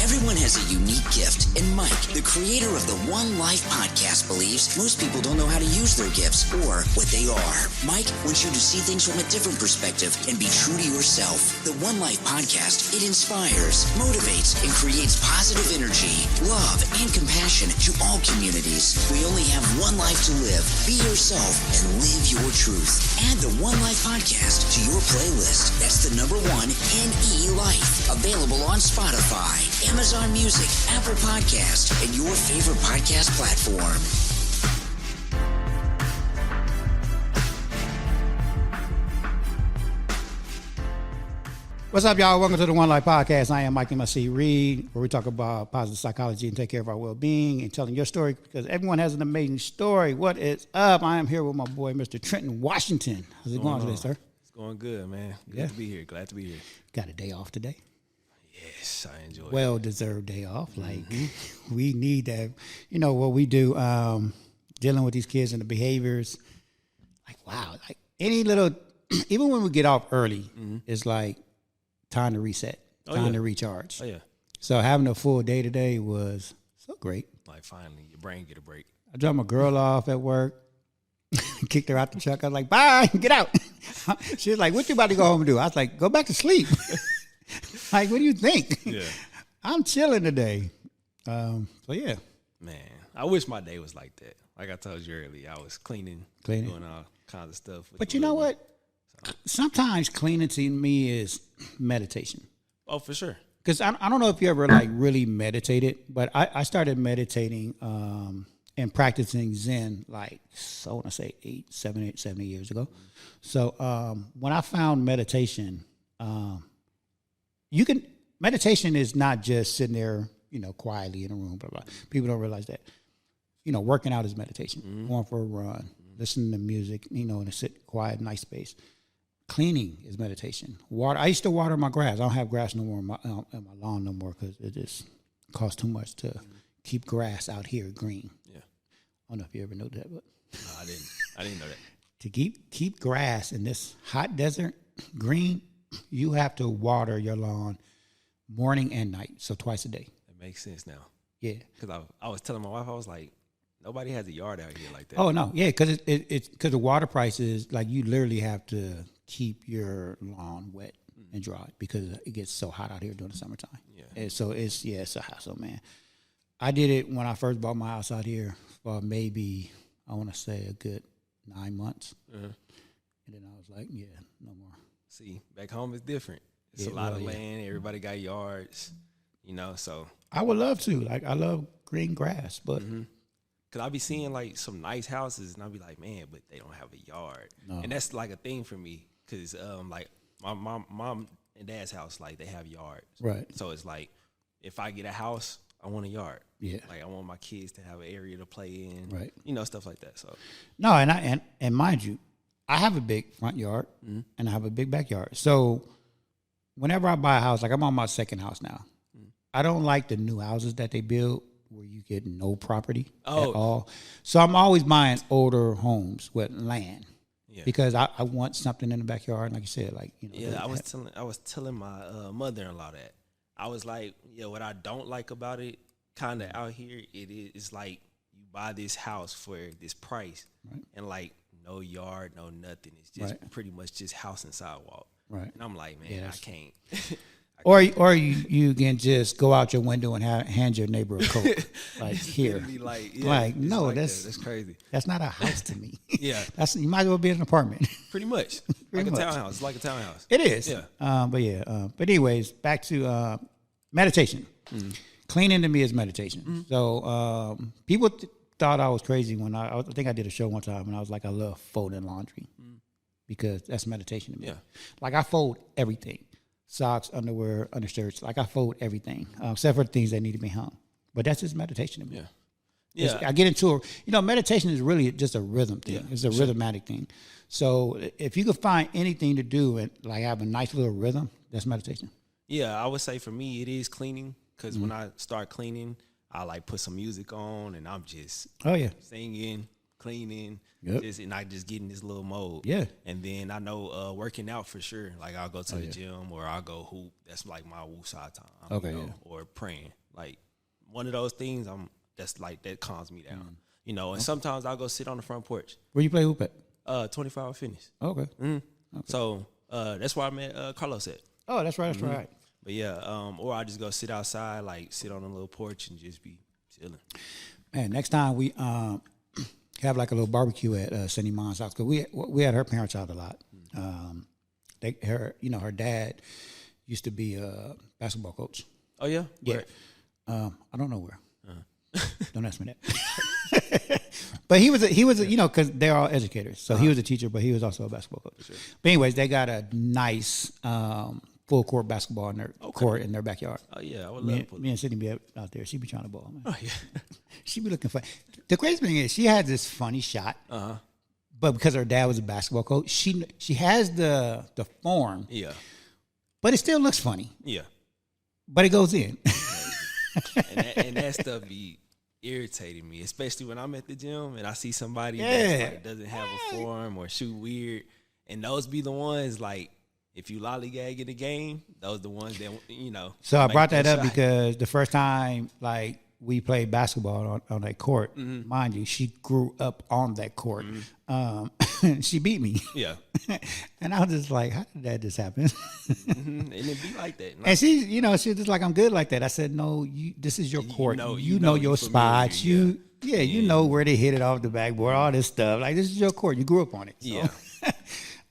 Everyone has a unique gift, and Mike, the creator of the One Life podcast, believes most people don't know how to use their gifts or what they are. Mike wants you to see things from a different perspective and be true to yourself. The One Life podcast, it inspires, motivates, and creates positive energy, love, and compassion to all communities. We only have one life to live. Be yourself and live your truth. Add the One Life podcast to your playlist. That's the number one, NE Life. Available on Spotify, Amazon Music, Apple Podcast, and your favorite podcast platform. What's up, y'all? Welcome to the One Life Podcast. I am Mike M.C. Reed, where we talk about positive psychology and take care of our well-being and telling your story because everyone has an amazing story. What is up? I am here with my boy, Mr. Trenton Washington. How's it going today, sir? It's going good, man. Glad to be here. Glad to be here. Got a day off today? Yes, I enjoy it. Well-deserved day off. Like, we need that. You know, what we do, dealing with these kids and the behaviors, like, wow. Like, any little, even when we get off early, it's like, time to reset, time to recharge. Oh, yeah. So having a full day today was so great. Like, finally, your brain get a break. I dropped my girl off at work, kicked her out the truck. I was like, bye, get out. She was like, what you about to go home and do? I was like, go back to sleep. Like, what do you think? Yeah. I'm chilling today. So, yeah. Man, I wish my day was like that. Like I told you earlier, I was cleaning. Doing all kinds of stuff. But you know what? Sometimes cleaning to me is meditation. Oh, for sure. Because I don't know if you ever like really meditated, but I started meditating and practicing Zen like, so I want to say 7 years ago. So when I found meditation, meditation is not just sitting there, you know, quietly in a room, blah, blah. People don't realize that. You know, working out is meditation. Going for a run, listening to music, you know, in a quiet, nice space. Cleaning is meditation. Water. I used to water my grass. I don't have grass no more in my lawn no more because it just costs too much to keep grass out here green. Yeah. I don't know if you ever know that, but no, I didn't know that. To keep grass in this hot desert green, you have to water your lawn morning and night, so twice a day. That makes sense now. Yeah. Because I was telling my wife, I was like, nobody has a yard out here like that. Oh no, yeah, because it's because the water prices, like you literally have to keep your lawn wet and dry because it gets so hot out here during the summertime. Yeah. And so it's a hassle, man. I did it when I first bought my house out here for maybe, I want to say a good 9 months. And then I was like, yeah, no more. See, back home it's different. It's a lot of land. Everybody got yards, you know, so. I would love to. Like, I love green grass, but. Because I be seeing like some nice houses and I be like, man, but they don't have a yard. No. And that's like a thing for me. Because like my mom and dad's house, like they have yards. Right. So it's like, if I get a house, I want a yard. Yeah. Like I want my kids to have an area to play in. Right. You know, stuff like that. So. No, and mind you, I have a big front yard and I have a big backyard. So whenever I buy a house, like I'm on my second house now, I don't like the new houses that they build where you get no property at all. So I'm always buying older homes with land. Yeah. Because I want something in the backyard, like you said, like, you know. Yeah, I was telling my mother-in-law that. I was like, yeah, what I don't like about it, kind of out here, it's like you buy this house for this price, and like no yard, no nothing. It's just pretty much just house and sidewalk. Right. And I'm like, man, I can't. Or you can just go out your window and hand your neighbor a Coke, like here. No, that's crazy. That's not a house to me. Yeah, you might as well be in an apartment. Pretty much, like a townhouse. It's like a townhouse. It is. Yeah. But anyways, back to meditation. Cleaning to me is meditation. So people thought I was crazy when I think I did a show one time and I was like, I love folding laundry because that's meditation to me. Yeah. Like I fold everything. Socks, underwear, undershirts. Like I fold everything, except for the things that need to be hung. But that's just meditation to me. Yeah. I get into it. You know, meditation is really just a rhythm thing. It's a rhythmatic thing. So if you could find anything to do and like have a nice little rhythm, that's meditation. Yeah, I would say for me it is cleaning because when I start cleaning, I like put some music on and I'm just singing, cleaning, Yep. just, and I just get in this little mode. Yeah. And then I know working out for sure. Like I'll go to the gym or I'll go hoop. That's like my woosah time. Okay, you know, yeah. Or praying. Like one of those things. That calms me down. You know. And sometimes I'll go sit on the front porch. Where you play hoop at? 24-hour fitness. Okay. So that's where I met Carlos at. Oh, that's right. That's right. But yeah, or I just go sit outside, like sit on a little porch and just be chilling. Man, next time we have like a little barbecue at Cindy Mom's house, because we had her parents out a lot. Her dad used to be a basketball coach. Oh yeah, Yeah. I don't know where. Don't ask me that. But he was because they're all educators. So he was a teacher, but he was also a basketball coach. Sure. But anyways, they got a nice full court basketball in their court in their backyard. Oh yeah, I would love Me and Sydney be out there. She be trying to ball, man. Oh yeah. She be looking fun. The crazy thing is she had this funny shot. But because her dad was a basketball coach, she has the form. Yeah. But it still looks funny. Yeah. But it goes in. and that stuff be irritating me, especially when I'm at the gym and I see somebody that like, doesn't have a form or shoot weird, and those be the ones like if you lollygag in the game, those the ones that So I brought that up shot. because the first time like we played basketball on that court, mind you, she grew up on that court. She beat me. Yeah. And I was just like, how did that just happen? And it be like that. And she's just like, I'm good like that. I said, no, this is your court. You know your spots. Familiar, You know where to hit it off the backboard, all this stuff. Like, this is your court. You grew up on it. So. Yeah.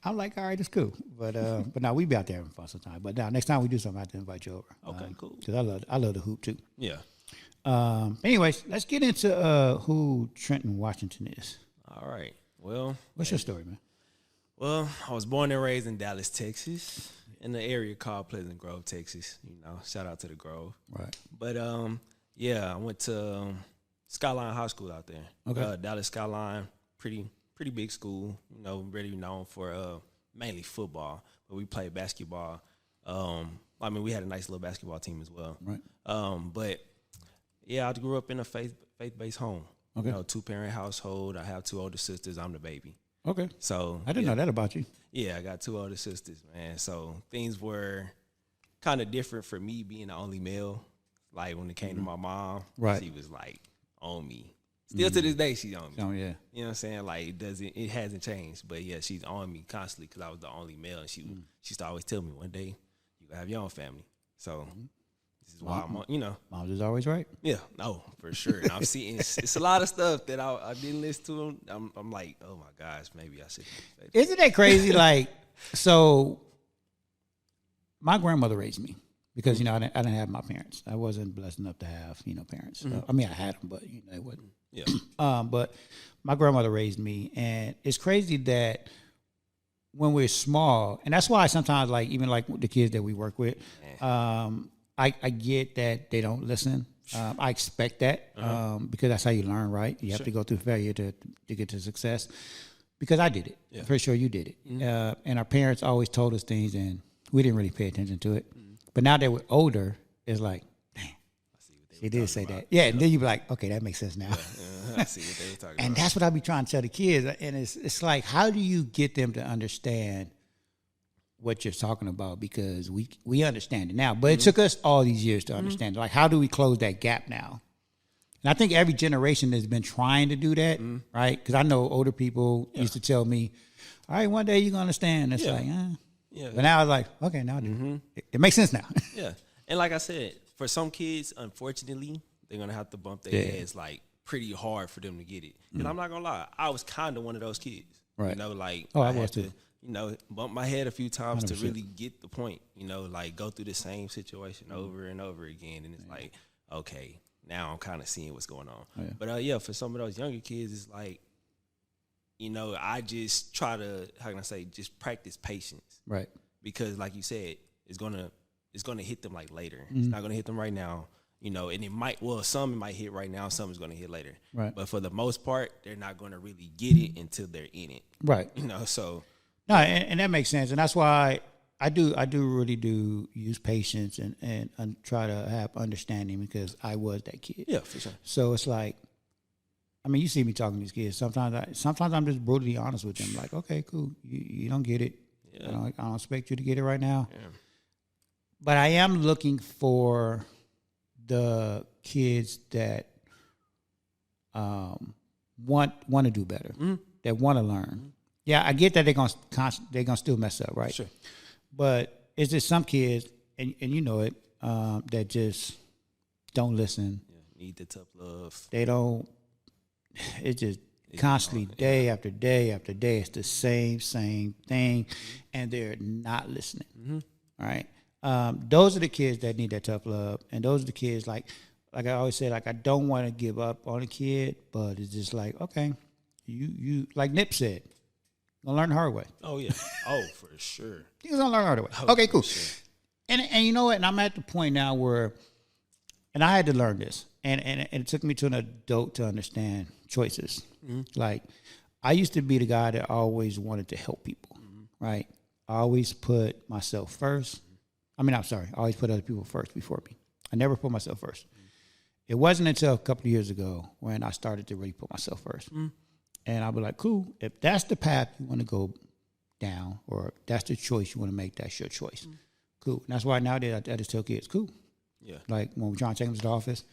I'm like, all right, it's cool. But now we be out there having fun sometime. But now next time we do something, I have to invite you over. Okay, cool. Because I love the hoop too. Yeah. Anyways, let's get into who Trenton Washington is. All right. Well, What's your story, man? Well, I was born and raised in Dallas, Texas, in the area called Pleasant Grove, Texas. Shout out to the Grove. Right. But I went to Skyline High School out there. Okay. Dallas Skyline, pretty big school. Really known for mainly football, but we played basketball. We had a nice little basketball team as well. Right. But yeah, I grew up in a faith-based home. Okay. 2-parent household. I have 2 older sisters. I'm the baby. Okay. So I didn't know that about you. Yeah, I got 2 older sisters, man. So things were kind of different for me being the only male. Like when it came to my mom, Right. she was like on me. Still to this day, she's on me. Oh, yeah. You know what I'm saying? Like it hasn't changed, but yeah, she's on me constantly because I was the only male, and she used to always tell me one day you gonna have your own family. So this is why I'm on. Mom's is always right. Yeah, no, for sure. And I'm seeing it's a lot of stuff that I didn't listen to. I'm like, oh my gosh, maybe I should. Isn't that crazy? Like, so my grandmother raised me because, I didn't have my parents. I wasn't blessed enough to have, parents. I had them, but, it wasn't. Yeah. But my grandmother raised me, and it's crazy that when we're small, and that's why sometimes, like, even like the kids that we work with, I get that they don't listen. I expect that because that's how you learn, right? You have to go through failure to get to success. Because I did it. Yeah. I'm pretty sure you did it. And our parents always told us things, and we didn't really pay attention to it. But now that we're older, it's like, damn, she did say that. Yeah, and then you be like, okay, that makes sense now. I see what they were talking And about. that's what I be trying to tell the kids. And it's like, how do you get them to understand what you're talking about? Because we understand it now, but it took us all these years to understand it. Like, how do we close that gap now? And I think every generation has been trying to do that, right? Because I know older people used to tell me, all right, one day you're going to understand. It's like, Yeah. But now I was like, okay, now I do. It makes sense now. Yeah. And like I said, for some kids, unfortunately, they're going to have to bump their heads like pretty hard for them to get it. And I'm not going to lie, I was kind of one of those kids. Right. Like Oh, I had was to, too. bump my head a few times 100%. to really get the point, like go through the same situation over and over again. And it's like, okay, now I'm kind of seeing what's going on. Oh, yeah. But for some of those younger kids, it's like, I just try to, how can I say, just practice patience. Right. Because like you said, it's gonna hit them like later. It's not gonna hit them right now. And it might, some it might hit right now, some is gonna hit later. Right. But for the most part, they're not gonna really get it until they're in it. Right. So No, and that makes sense. And that's why I really do use patience and try to have understanding because I was that kid. yeah, for sure. So it's like, I mean, you see me talking to these kids. Sometimes I'm just brutally honest with them. Like, okay, cool. You don't get it. Yeah. I don't expect you to get it right now. Yeah. But I am looking for the kids that want to do better, that want to learn. Yeah, I get that they're gonna still mess up, right? Sure. But it's just some kids, and you know it, that just don't listen. Yeah. Need the tough love. They don't. It's just constantly, day after day after day. It's the same thing, and they're not listening. All right. Those are the kids that need that tough love, and those are the kids like I always say, like I don't want to give up on a kid, but it's just like, okay, you like Nip said, gonna learn the hard way. Oh yeah. Oh, for sure. You're gonna learn the hard way. Oh, Okay, cool. Sure. And you know what? And I'm at the point now where, and I had to learn this, and it took me to an adult to understand choices. Like I used to be the guy that always wanted to help people, right? I always put myself first. I mean, I'm sorry. I always put other people first before me. I never put myself first. It wasn't until a couple of years ago when I started to really put myself first. And I'll be like, cool, if that's the path you want to go down or that's the choice you want to make, that's your choice. Cool. And that's why nowadays I just tell kids, cool. Yeah. Like when we're trying to take them to the office,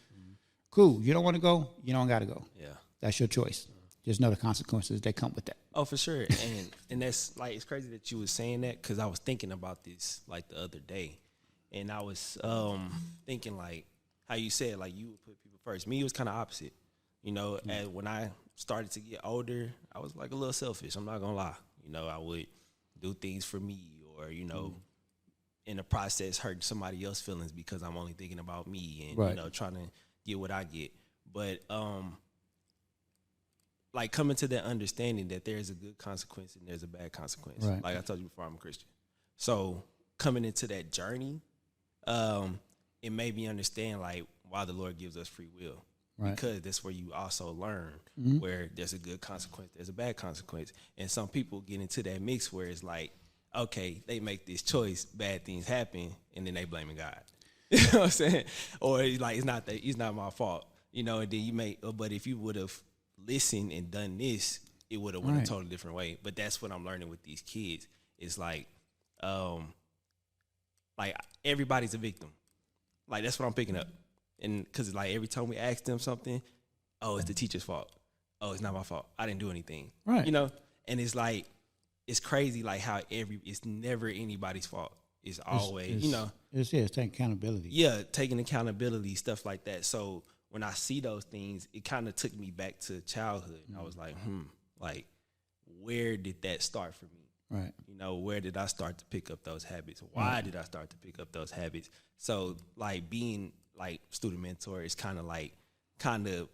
cool. You don't want to go, you don't got to go. Yeah. That's your choice. Just know the consequences that come with that. Oh, for sure. And that's like, it's crazy that you was saying that because I was thinking about this like the other day. And I was thinking like how you said, like you would put people first. Me, it was kind of opposite. You know, and when I started to get older, I was like a little selfish. I'm not going to lie. You know, I would do things for me or, you know, in the process hurt somebody else's feelings because I'm only thinking about me and, Right. you know, trying to get what I get. But, like coming to that understanding that there's a good consequence and there's a bad consequence. Right. Like I told you before, I'm a Christian. So coming into that journey, it made me understand like why the Lord gives us free will. Right. Because that's where you also learn where there's a good consequence, there's a bad consequence. And some people get into that mix where it's like, okay, they make this choice, bad things happen, and then they blaming God. You know what I'm saying? Or it's like it's not my fault. You know, and then you may but if you would have listened and done this, it would have went Right. a totally different way. But that's what I'm learning with these kids. It's like everybody's a victim. Like that's what I'm picking up. And because like every time we ask them something, oh, it's the teacher's fault. Oh, it's not my fault. I didn't do anything. Right. You know? And it's like, it's crazy like how it's never anybody's fault. It's always, you know. It's taking accountability. Yeah, taking accountability, stuff like that. So when I see those things, it kind of took me back to childhood. I was like, like, where did that start for me? Right. You know, where did I start to pick up those habits? Why did I start to pick up those habits? So, like, being, like, student mentor is kind of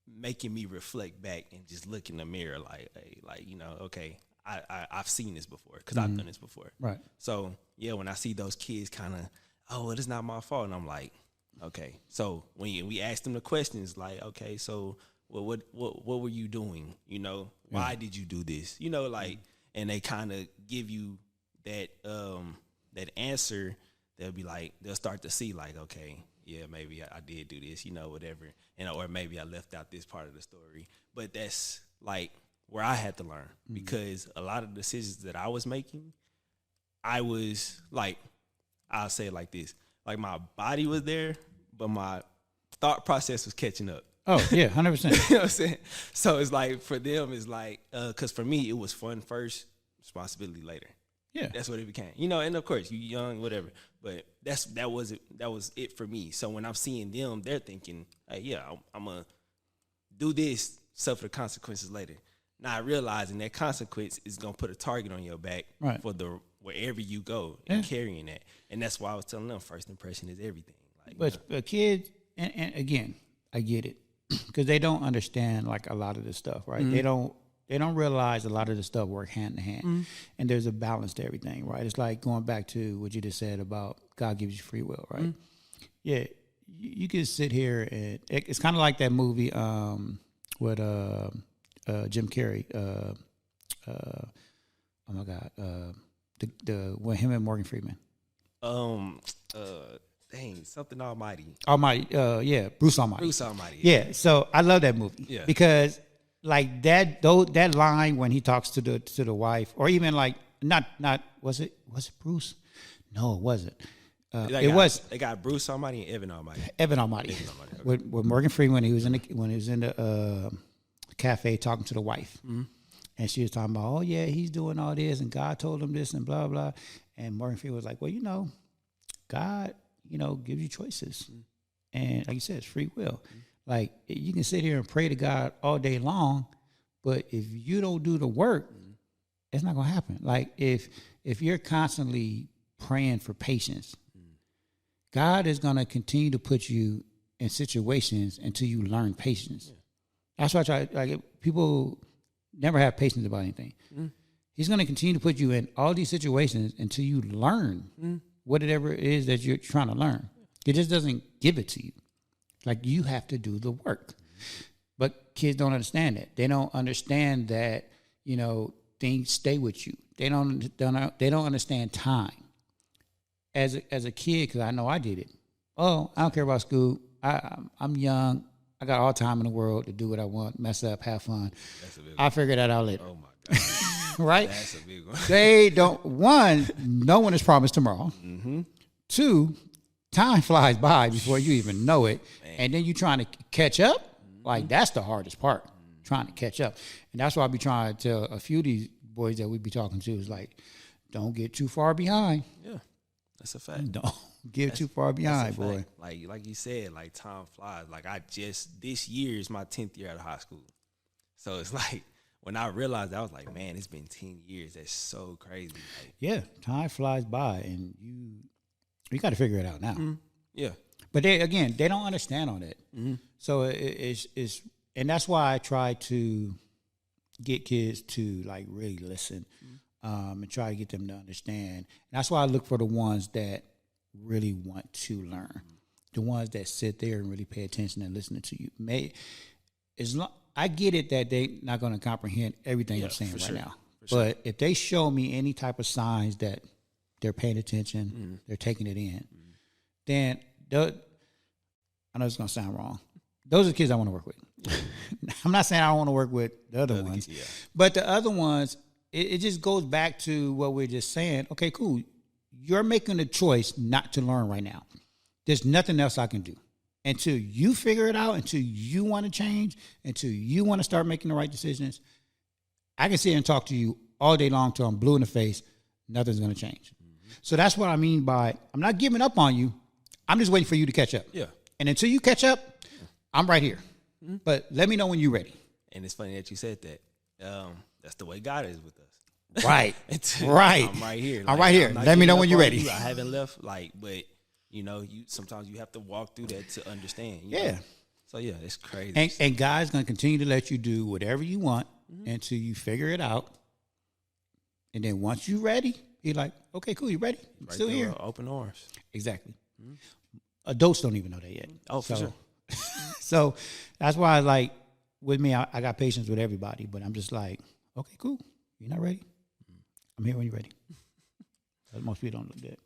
making me reflect back and just look in the mirror like, hey, like, you know, okay, I've seen this before because I've done this before. Right. So, yeah, when I see those kids kind of, oh, well, it's not my fault. And I'm like, okay. So when we ask them the questions like, okay, so what were you doing? You know, why did you do this? You know, like, and they kind of give you that that answer. They'll be like, they'll start to see like, okay, yeah, maybe I did do this, you know, whatever. And or maybe I left out this part of the story. But that's like where I had to learn because a lot of decisions that I was making, I was like, I'll say it like this. Like my body was there, but my thought process was catching up. Oh, yeah, 100%. You know what I'm saying? So it's like for them, it's like, because for me, it was fun first, responsibility later. Yeah. That's what it became. You know, and of course, you young, whatever. But that was it for me. So when I'm seeing them, they're thinking, hey, yeah, I'm going to do this, suffer the consequences later. Not realizing that consequence is going to put a target on your back Right. for wherever you go and carrying that. And that's why I was telling them first impression is everything. Like, But kids, and again, I get it, because they don't understand like a lot of this stuff, right? They don't realize a lot of this stuff work hand in hand, and there's a balance to everything, right? It's like going back to what you just said about God gives you free will, right? Yeah, you can sit here and it's kind of like that movie with Jim Carrey. Oh my God, the when him and Morgan Freeman. dang, something Almighty. Almighty, yeah, Bruce Almighty. Bruce Almighty. Yeah, so I love that movie. Yeah. Because like that line when he talks to the wife, or even like not was it Bruce? No, it wasn't. They got Bruce Almighty and Evan Almighty. Evan Almighty. Okay. With Morgan Freeman when he was in the cafe talking to the wife. Mm-hmm. And she was talking about, oh yeah, he's doing all this and God told him this and blah blah. And Morgan Freeman was like, well, God, gives you choices. Mm-hmm. And like you said, it's free will. Mm-hmm. Like you can sit here and pray to God all day long, but if you don't do the work, it's not gonna happen. Like if you're constantly praying for patience, God is gonna continue to put you in situations until you learn patience. Yeah. That's why people never have patience about anything. Mm. He's gonna continue to put you in all these situations until you learn whatever it is that you're trying to learn. He just doesn't give it to you. Like you have to do the work. But kids don't understand that. They don't understand that, things stay with you. They don't understand time. As a kid, because I know I did it. Oh, I don't care about school. I'm young. I got all time in the world to do what I want, mess up, have fun. I'll figure that out later. Oh my God. Right? That's a big one. They don't. One, no one is promised tomorrow. Mm-hmm. Two, time flies by before you even know it. Man. And then you trying to catch up. Like that's the hardest part, trying to catch up. And that's why I be trying to tell a few of these boys that we be talking to is like, don't get too far behind. Yeah, that's a fact. Don't get too far behind, boy. Like you said, like time flies. Like this year is my 10th year out of high school. So it's like when I realized that, I was like, man, it's been 10 years. That's so crazy. Like, yeah, time flies by, and you got to figure it out now. Mm-hmm. Yeah. But they don't understand all that. Mm-hmm. So it's and that's why I try to get kids to like really listen, and try to get them to understand. And that's why I look for the ones that really want to learn, the ones that sit there and really pay attention and listen to you. I get it that they're not going to comprehend everything I'm saying right now, but if they show me any type of signs that they're paying attention, they're taking it in, then I know it's going to sound wrong. Those are the kids I want to work with. I'm not saying I don't want to work with the other ones, but the other ones, it just goes back to what we're just saying. Okay, cool. You're making a choice not to learn right now. There's nothing else I can do. Until you figure it out, until you want to change, until you want to start making the right decisions, I can sit here and talk to you all day long till I'm blue in the face. Nothing's going to change. Mm-hmm. So that's what I mean by I'm not giving up on you. I'm just waiting for you to catch up. Yeah. And until you catch up, I'm right here. Mm-hmm. But let me know when you're ready. And it's funny that you said that. That's the way God is with us. Right. Right. I'm right here. I'm right here. Let me know when you're ready. I haven't left, but sometimes you have to walk through that to understand. You know? So yeah, it's crazy. And God's gonna continue to let you do whatever you want until you figure it out. And then once you're ready, He's like, okay, cool, you ready? I'm still here. Open arms. Exactly. Mm-hmm. Adults don't even know that yet. Oh, for sure. So that's why, like, with me, I got patience with everybody, but I'm just like, okay, cool. You're not ready? I'm here when you're ready. Most people don't look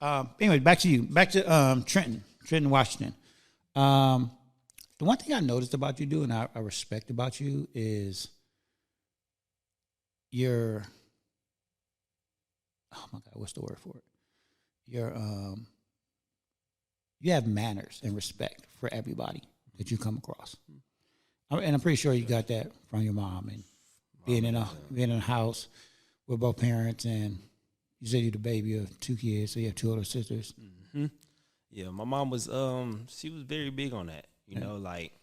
that. Anyway, back to you. Back to Trenton, Washington. The one thing I noticed about you, and I respect about you, is your, oh my God, what's the word for it? You have manners and respect for everybody that you come across. And I'm pretty sure you got that from your mom and being in a house with both parents, and you said you're the baby of 2 kids, so you have 2 older sisters. Mm-hmm. Yeah, my mom was she was very big on that. You know, like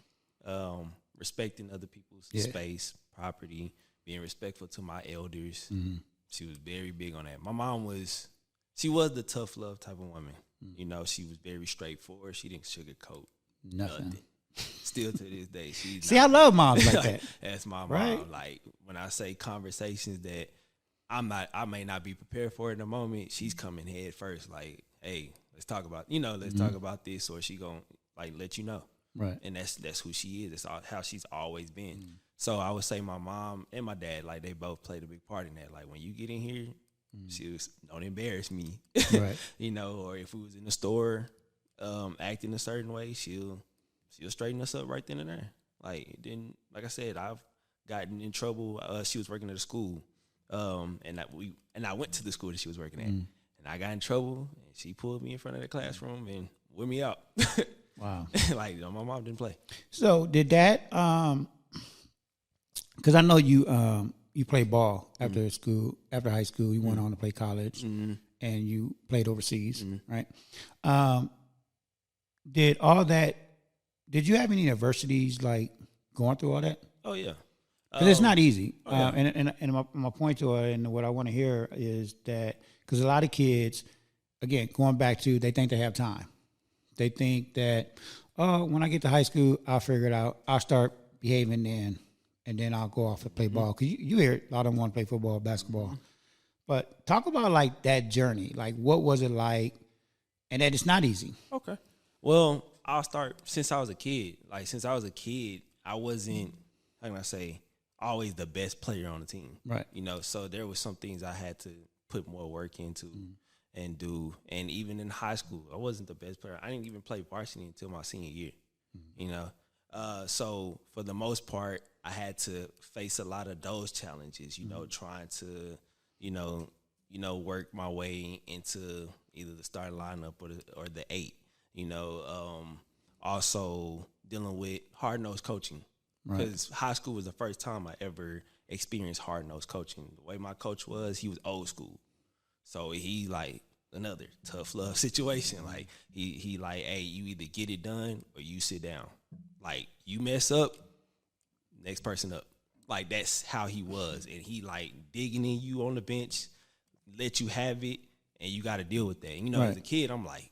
respecting other people's space, property, being respectful to my elders. Mm-hmm. She was very big on that. My mom was the tough love type of woman. Mm-hmm. You know, she was very straightforward. She didn't sugarcoat nothing. Still to this day, she's I love moms like that. That's my mom. Right? Like when I say conversations that I may not be prepared for in the moment, she's coming head first. Like, hey, let's talk about talk about this, or she gonna like let you know. Right. And that's who she is. That's how she's always been. Mm-hmm. So I would say my mom and my dad, like, they both played a big part in that. Like, when you get in here, she was, don't embarrass me. Right. You know, or if we was in the store, acting a certain way, she'll straighten us up right then and there. Like then, like I said, I've gotten in trouble. She was working at a school, and I went to the school that she was working at, and I got in trouble. And she pulled me in front of the classroom and whipped me out. Wow. Like my mom didn't play. So did that? Because I know you played ball after school, after high school. You went on to play college, and you played overseas, right? Did all that? Did you have any adversities like going through all that? Oh yeah, Because it's not easy. yeah. And my point to it, and what I want to hear is that because a lot of kids, again, going back to they think they have time. They think that, oh, when I get to high school, I'll figure it out. I'll start behaving then, and then I'll go off to play ball. Because you hear a lot of them want to play football, basketball. But talk about like that journey. Like, what was it like? And that it's not easy. Okay. Well, I'll start since I was a kid. Like since I was a kid, I wasn't, how can I say, always the best player on the team. Right. You know, so there was some things I had to put more work into and do. And even in high school, I wasn't the best player. I didn't even play varsity until my senior year. You know, so for the most part, I had to face a lot of those challenges. You know, trying to, you know, work my way into either the starting lineup or the 8. You know, also dealing with hard-nosed coaching. Because high school was the first time I ever experienced hard-nosed coaching. The way my coach was, he was old school. So he like another tough love situation. Like he like, hey, you either get it done or you sit down. Like you mess up, next person up. Like that's how he was. And he like digging in you on the bench, let you have it, and you got to deal with that. And, you know, as a kid, I'm like,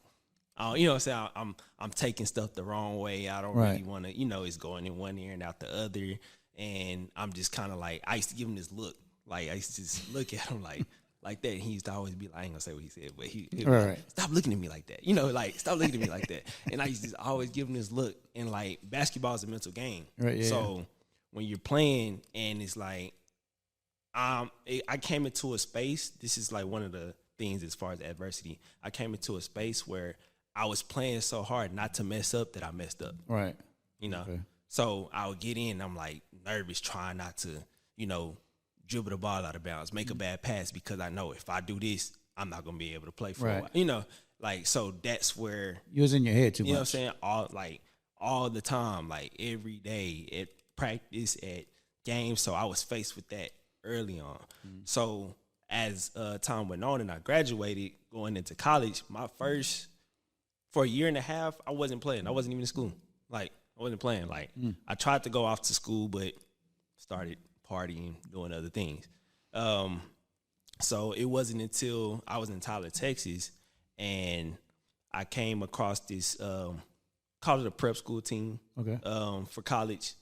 you know what I'm saying? I'm taking stuff the wrong way. I don't really want to, you know, it's going in one ear and out the other. And I'm just kind of like, I used to give him this look. Like, I used to just look at him like that. And he used to always be like, I ain't going to say what he said, but he like, stop looking at me like that. You know, like, stop looking at me like that. And I used to always give him this look. And, like, basketball is a mental game. Right, yeah. So when you're playing and it's like, I came into a space. This is, like, one of the things as far as adversity. I came into a space where I was playing so hard not to mess up that I messed up. Right. You know? Okay. So I would get in, I'm like nervous, trying not to, you know, dribble the ball out of bounds, make a bad pass because I know if I do this, I'm not gonna be able to play for a while. You know, like so that's where You was in your head too much. You know what I'm saying? All the time, like every day at practice, at games. So I was faced with that early on. So as time went on and I graduated, going into college, for a year and a half, I wasn't playing. I wasn't even in school. Like, I wasn't playing. Like, I tried to go off to school, but started partying, doing other things. So it wasn't until I was in Tyler, Texas, and I came across this, called it a prep school team. Okay. For college.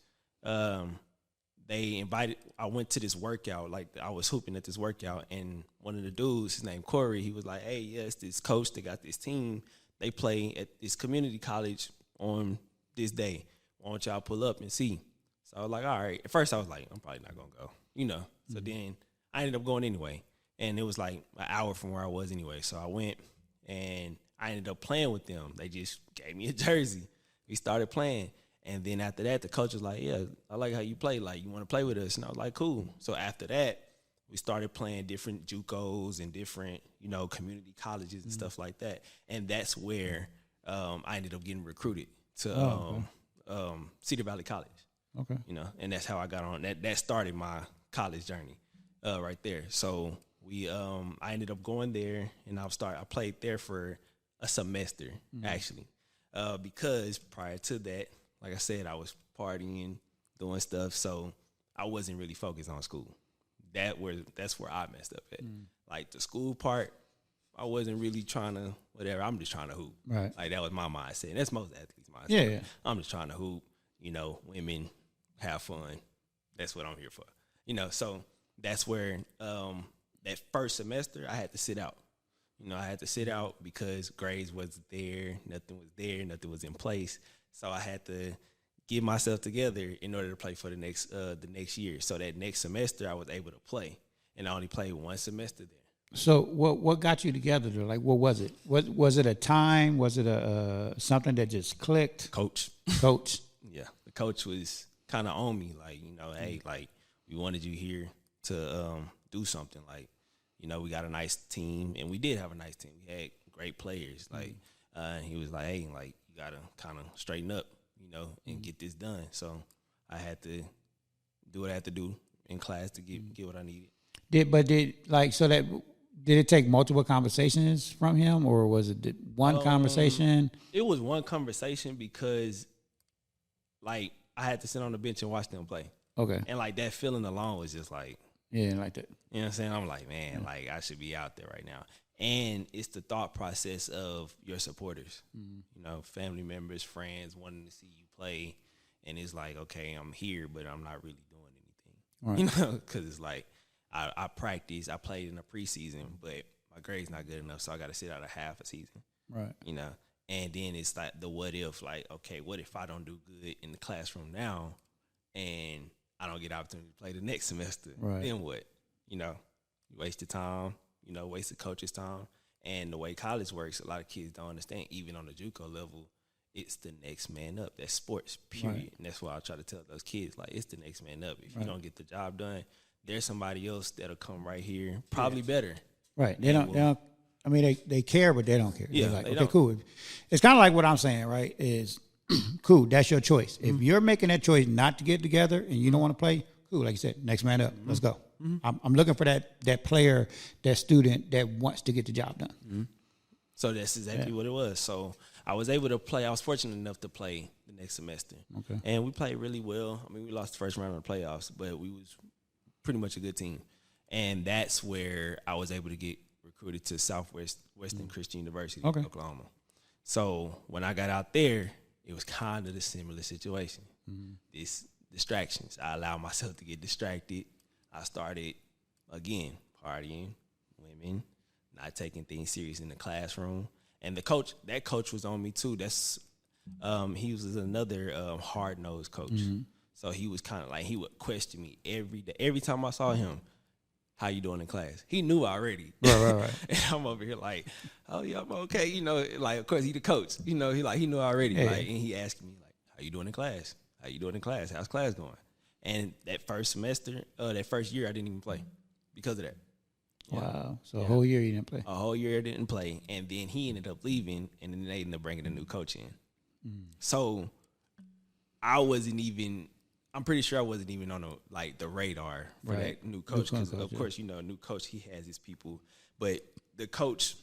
They invited, I went to this workout, like I was hooping at this workout, and one of the dudes, his name Corey, he was like, hey, yes, this coach, they got this team. They play at this community college on this day. Why don't y'all pull up and see? So I was like, all right. At first I was like, I'm probably not going to go, you know. So then I ended up going anyway. And it was like an hour from where I was anyway. So I went and I ended up playing with them. They just gave me a jersey. We started playing. And then after that, the coach was like, yeah, I like how you play. Like, you want to play with us? And I was like, cool. So after that, we started playing different JUCOs and different, you know, community colleges and stuff like that. And that's where I ended up getting recruited to Cedar Valley College. Okay. You know, and that's how I got on. That started my college journey right there. So I ended up going there, and I played there for a semester, actually, because prior to that, like I said, I was partying, doing stuff, so I wasn't really focused on school. That's where I messed up at. Like the school part, I wasn't really trying to whatever. I'm just trying to hoop. Right. Like that was my mindset. And that's most athletes' mindset. Yeah. I'm just trying to hoop. You know, women have fun. That's what I'm here for. You know, so that's where that first semester I had to sit out. You know, I had to sit out because grades wasn't there, nothing was there, nothing was in place. So I had to get myself together in order to play for the next year. So that next semester I was able to play, and I only played one semester there. So what got you together? Though? Like, what was it? Was it a time? Was it a something that just clicked? Coach. Yeah, the coach was kind of on me, like, hey, like, we wanted you here to do something. Like, we got a nice team, and we did have a nice team. We had great players. Like, he was like, hey, like, you gotta kind of straighten up, and get this done. So I had to do what I had to do in class to get what I needed. Did it take multiple conversations from him, or was it one conversation? It was one conversation because, like, I had to sit on the bench and watch them play. Okay. And, like, that feeling alone was just like, yeah, like that. You know what I'm saying? I'm like, man, like, I should be out there right now. And it's the thought process of your supporters, family members, friends wanting to see you play. And it's like, okay, I'm here, but I'm not really doing anything. Right. Because it's like, I practiced, I played in the preseason, but my grade's not good enough, so I got to sit out a half a season. Right. And then it's like the what if, like, okay, what if I don't do good in the classroom now and I don't get an opportunity to play the next semester? Right. Then what? You waste your time, waste the coach's time. And the way college works, a lot of kids don't understand, even on the JUCO level, it's the next man up. That's sports, period. Right. And that's why I try to tell those kids, like, it's the next man up. If you don't get the job done, there's somebody else that'll come right here, probably better. Right. They don't. I mean, they care, but they don't care. Yeah. They're like, okay, cool. It's kind of like what I'm saying, right? Is cool. That's your choice. If you're making that choice not to get together and you don't want to play, cool. Like you said, next man up. Let's go. I'm looking for that player, that student that wants to get the job done. So that's exactly what it was. So I was able to play. I was fortunate enough to play the next semester. Okay. And we played really well. I mean, we lost the first round of the playoffs, but we was pretty much a good team. And that's where I was able to get recruited to Western Christian University in Oklahoma. So when I got out there, it was kind of the similar situation. These distractions. I allowed myself to get distracted. I started, again, partying, women, not taking things serious in the classroom. And that coach was on me too. He was another hard-nosed coach. So he was kind of like, he would question me every day. Every time I saw him, how you doing in class? He knew already. Right. And I'm over here like, oh yeah, I'm okay. Like, of course he the coach. He knew already. Yeah. Like, and he asked me like, how you doing in class? How you doing in class? How's class going? And that first semester, that first year, I didn't even play because of that. Wow. So a whole year you didn't play. A whole year I didn't play, and then he ended up leaving, and then they ended up bringing a new coach in. So I'm pretty sure I wasn't even on the radar for that new coach, because of course, a new coach, he has his people. But the coach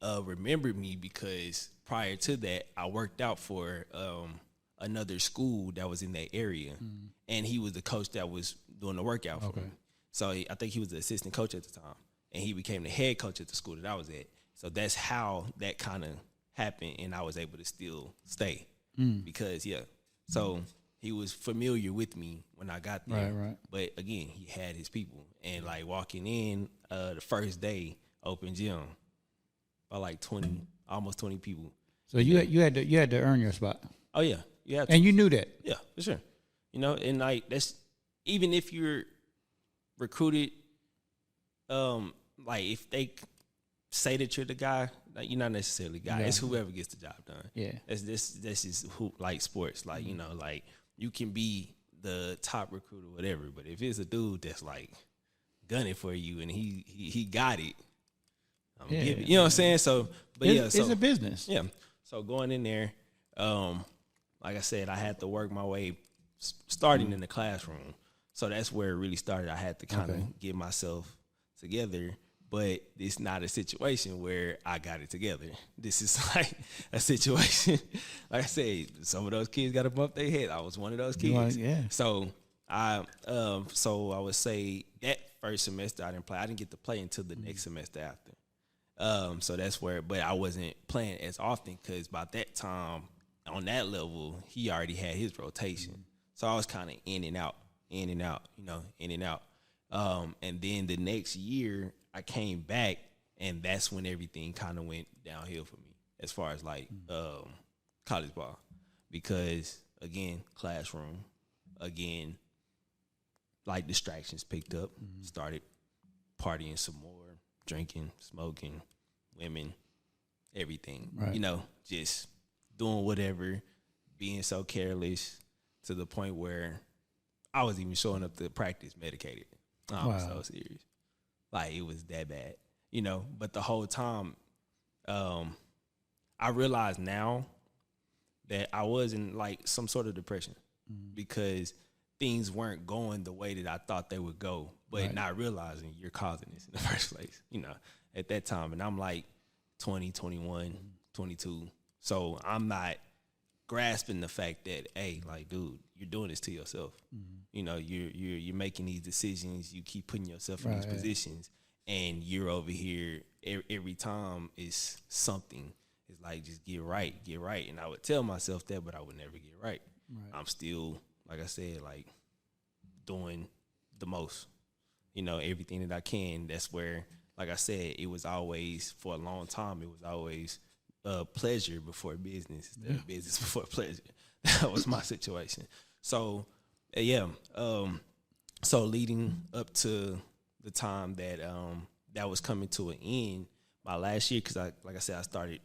remembered me because prior to that, I worked out for another school that was in that area, and he was the coach that was doing the workout for me. So I think he was the assistant coach at the time, and he became the head coach at the school that I was at. So that's how that kind of happened, and I was able to still stay because, so he was familiar with me when I got there. Right. But, again, he had his people. And, like, walking in the first day, open gym, about like 20, almost 20 people. So you had to earn your spot. Oh, yeah. You have to. And you knew that. Yeah, for sure. And, like, that's – even if you're recruited, like, if they say that you're the guy, like, you're not necessarily the guy. Yeah. It's whoever gets the job done. Yeah. This is who, like, sports. Like, like, you can be the top recruiter, whatever, but if it's a dude that's, like, gunning for you and he got it, I'm gonna give it. You know what I'm saying? So, but it's a business. Yeah. So going in there, like I said, I had to work my way starting in the classroom. So that's where it really started. I had to kind of get myself together, but it's not a situation where I got it together. This is like a situation, like I said, some of those kids got to bump their head. I was one of those kids. So I would say that first semester I didn't play. I didn't get to play until the next semester after. So that's where, but I wasn't playing as often because by that time on that level, he already had his rotation. So I was kind of in and out. And then the next year I came back, and that's when everything kind of went downhill for me as far as like college ball, because again, classroom, again, like distractions picked up, started partying some more, drinking, smoking, women, everything. Right. You know, just doing whatever, being so careless to the point where I was even showing up to practice medicated. I was so serious. Like, it was that bad, you know. But the whole time, I realize now that I was in like some sort of depression because things weren't going the way that I thought they would go, but not realizing you're causing this in the first place, you know, at that time. And I'm like 20, 21, 22. So I'm not grasping the fact that, hey, like, dude, you're doing this to yourself. You know, you're making these decisions. You keep putting yourself in these positions, and you're over here every time is something. It's like, just get right. And I would tell myself that, but I would never get right. I'm still, like I said, like, doing the most, you know, everything that I can. That's where, like I said, it was always, for a long time, it was always pleasure before business, instead of business before pleasure. That was my situation. So, so leading up to the time that that was coming to an end, my last year, because like I said, I started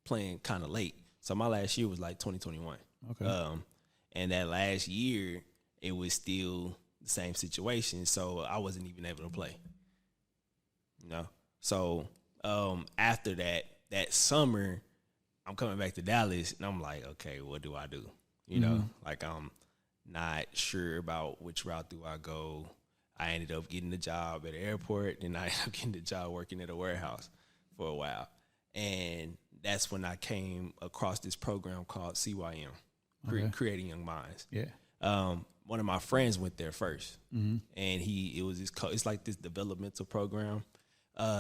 playing kind of late. So my last year was like 2021. Okay. And that last year, it was still the same situation. So I wasn't even able to play. You know? So after that summer, I'm coming back to Dallas, and I'm like, okay, what do I do? You know, like, I'm not sure about which route do I go. I ended up getting a job at the airport, and I ended up getting a job working at a warehouse for a while. And that's when I came across this program called CYM, Creating Young Minds. Yeah. One of my friends went there first, and it was it's like this developmental program.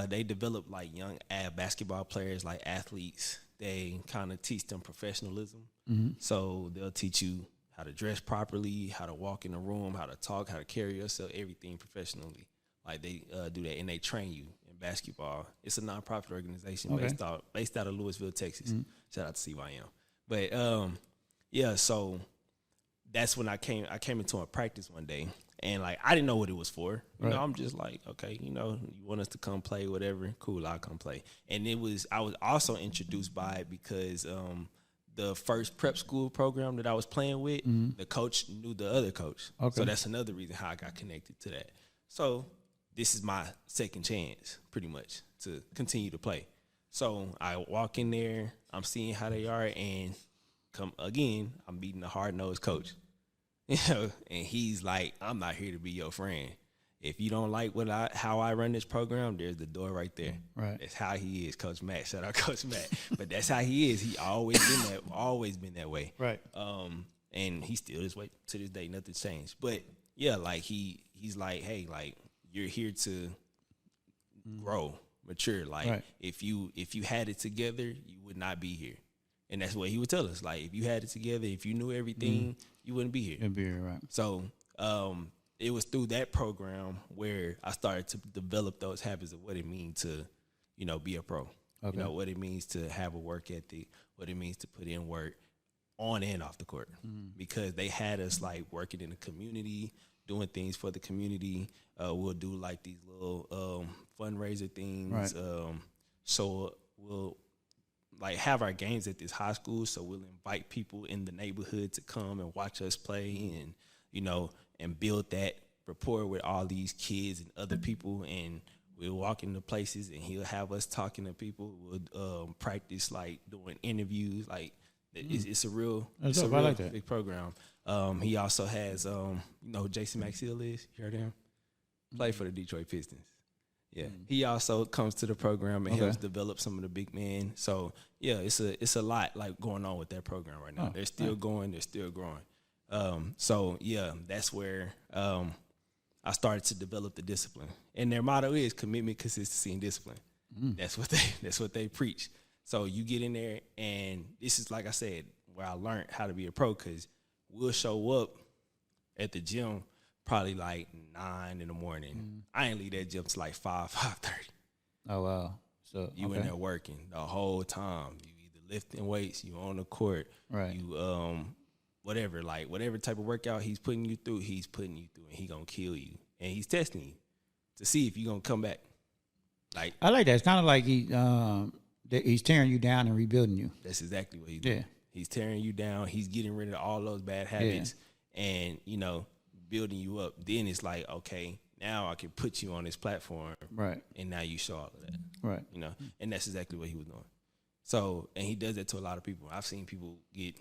They develop like young basketball players, like athletes. They kind of teach them professionalism. So they'll teach you how to dress properly, how to walk in the room, how to talk, how to carry yourself, everything professionally. Like, they do that, and they train you in basketball. It's a nonprofit organization based out of Louisville, Texas. Shout out to CYM. But so that's when I came into a practice one day, and like, I didn't know what it was for. You know, I'm just like, okay, you know, you want us to come play, whatever, cool, I'll come play. And I was also introduced by it because the first prep school program that I was playing with, the coach knew the other coach. So that's another reason how I got connected to that. So this is my second chance, pretty much, to continue to play. So I walk in there, I'm seeing how they are, and I'm meeting a hard-nosed coach. You know, and he's like, I'm not here to be your friend. If you don't like how I run this program, there's the door right there. Right. That's how he is, Coach Matt. Shout out Coach Matt. But that's how he is. He always been that way. Right. And he's still this way to this day. Nothing's changed. But yeah, like, he's like, hey, like, you're here to grow, mature. Like, if you had it together, you would not be here. And that's what he would tell us. Like, if you had it together, if you knew everything, you wouldn't be here. You'd be here, right. So it was through that program where I started to develop those habits of what it means to, you know, be a pro. You know, what it means to have a work ethic, what it means to put in work on and off the court. Because they had us, like, working in the community, doing things for the community. We'll do, like, these little fundraiser things. Right. So we'll, like, have our games at this high school, so we'll invite people in the neighborhood to come and watch us play, and, you know, and build that rapport with all these kids and other people. And we'll walk into places, and he'll have us talking to people. We'll practice, like, doing interviews. Like, it's a real big program. He also has, you know who Jason Maxill is? You heard of him? Played for the Detroit Pistons. Yeah, he also comes to the program and helps develop some of the big men. So yeah, it's a lot, like, going on with that program right now. They're still going, they're still growing. So yeah, that's where I started to develop the discipline. And their motto is commitment, consistency, and discipline. That's what they preach. So you get in there, and this is, like I said, where I learned how to be a pro, because we'll show up at the gym probably like 9 in the morning. I ain't leave that gym till like 5:30. Oh, wow. So you in there working the whole time. You either lifting weights, you on the court, right? You whatever type of workout he's putting you through, and he gonna kill you, and he's testing you to see if you gonna come back. Like I like that. It's kind of like he's tearing you down and rebuilding you. that's exactly what he's doing. Yeah. He's tearing you down. He's getting rid of all those bad habits and, building you up. Then it's like, okay, now I can put you on this platform. Right. And now you show all of that. Right. And that's exactly what he was doing. So, and he does that to a lot of people. I've seen people get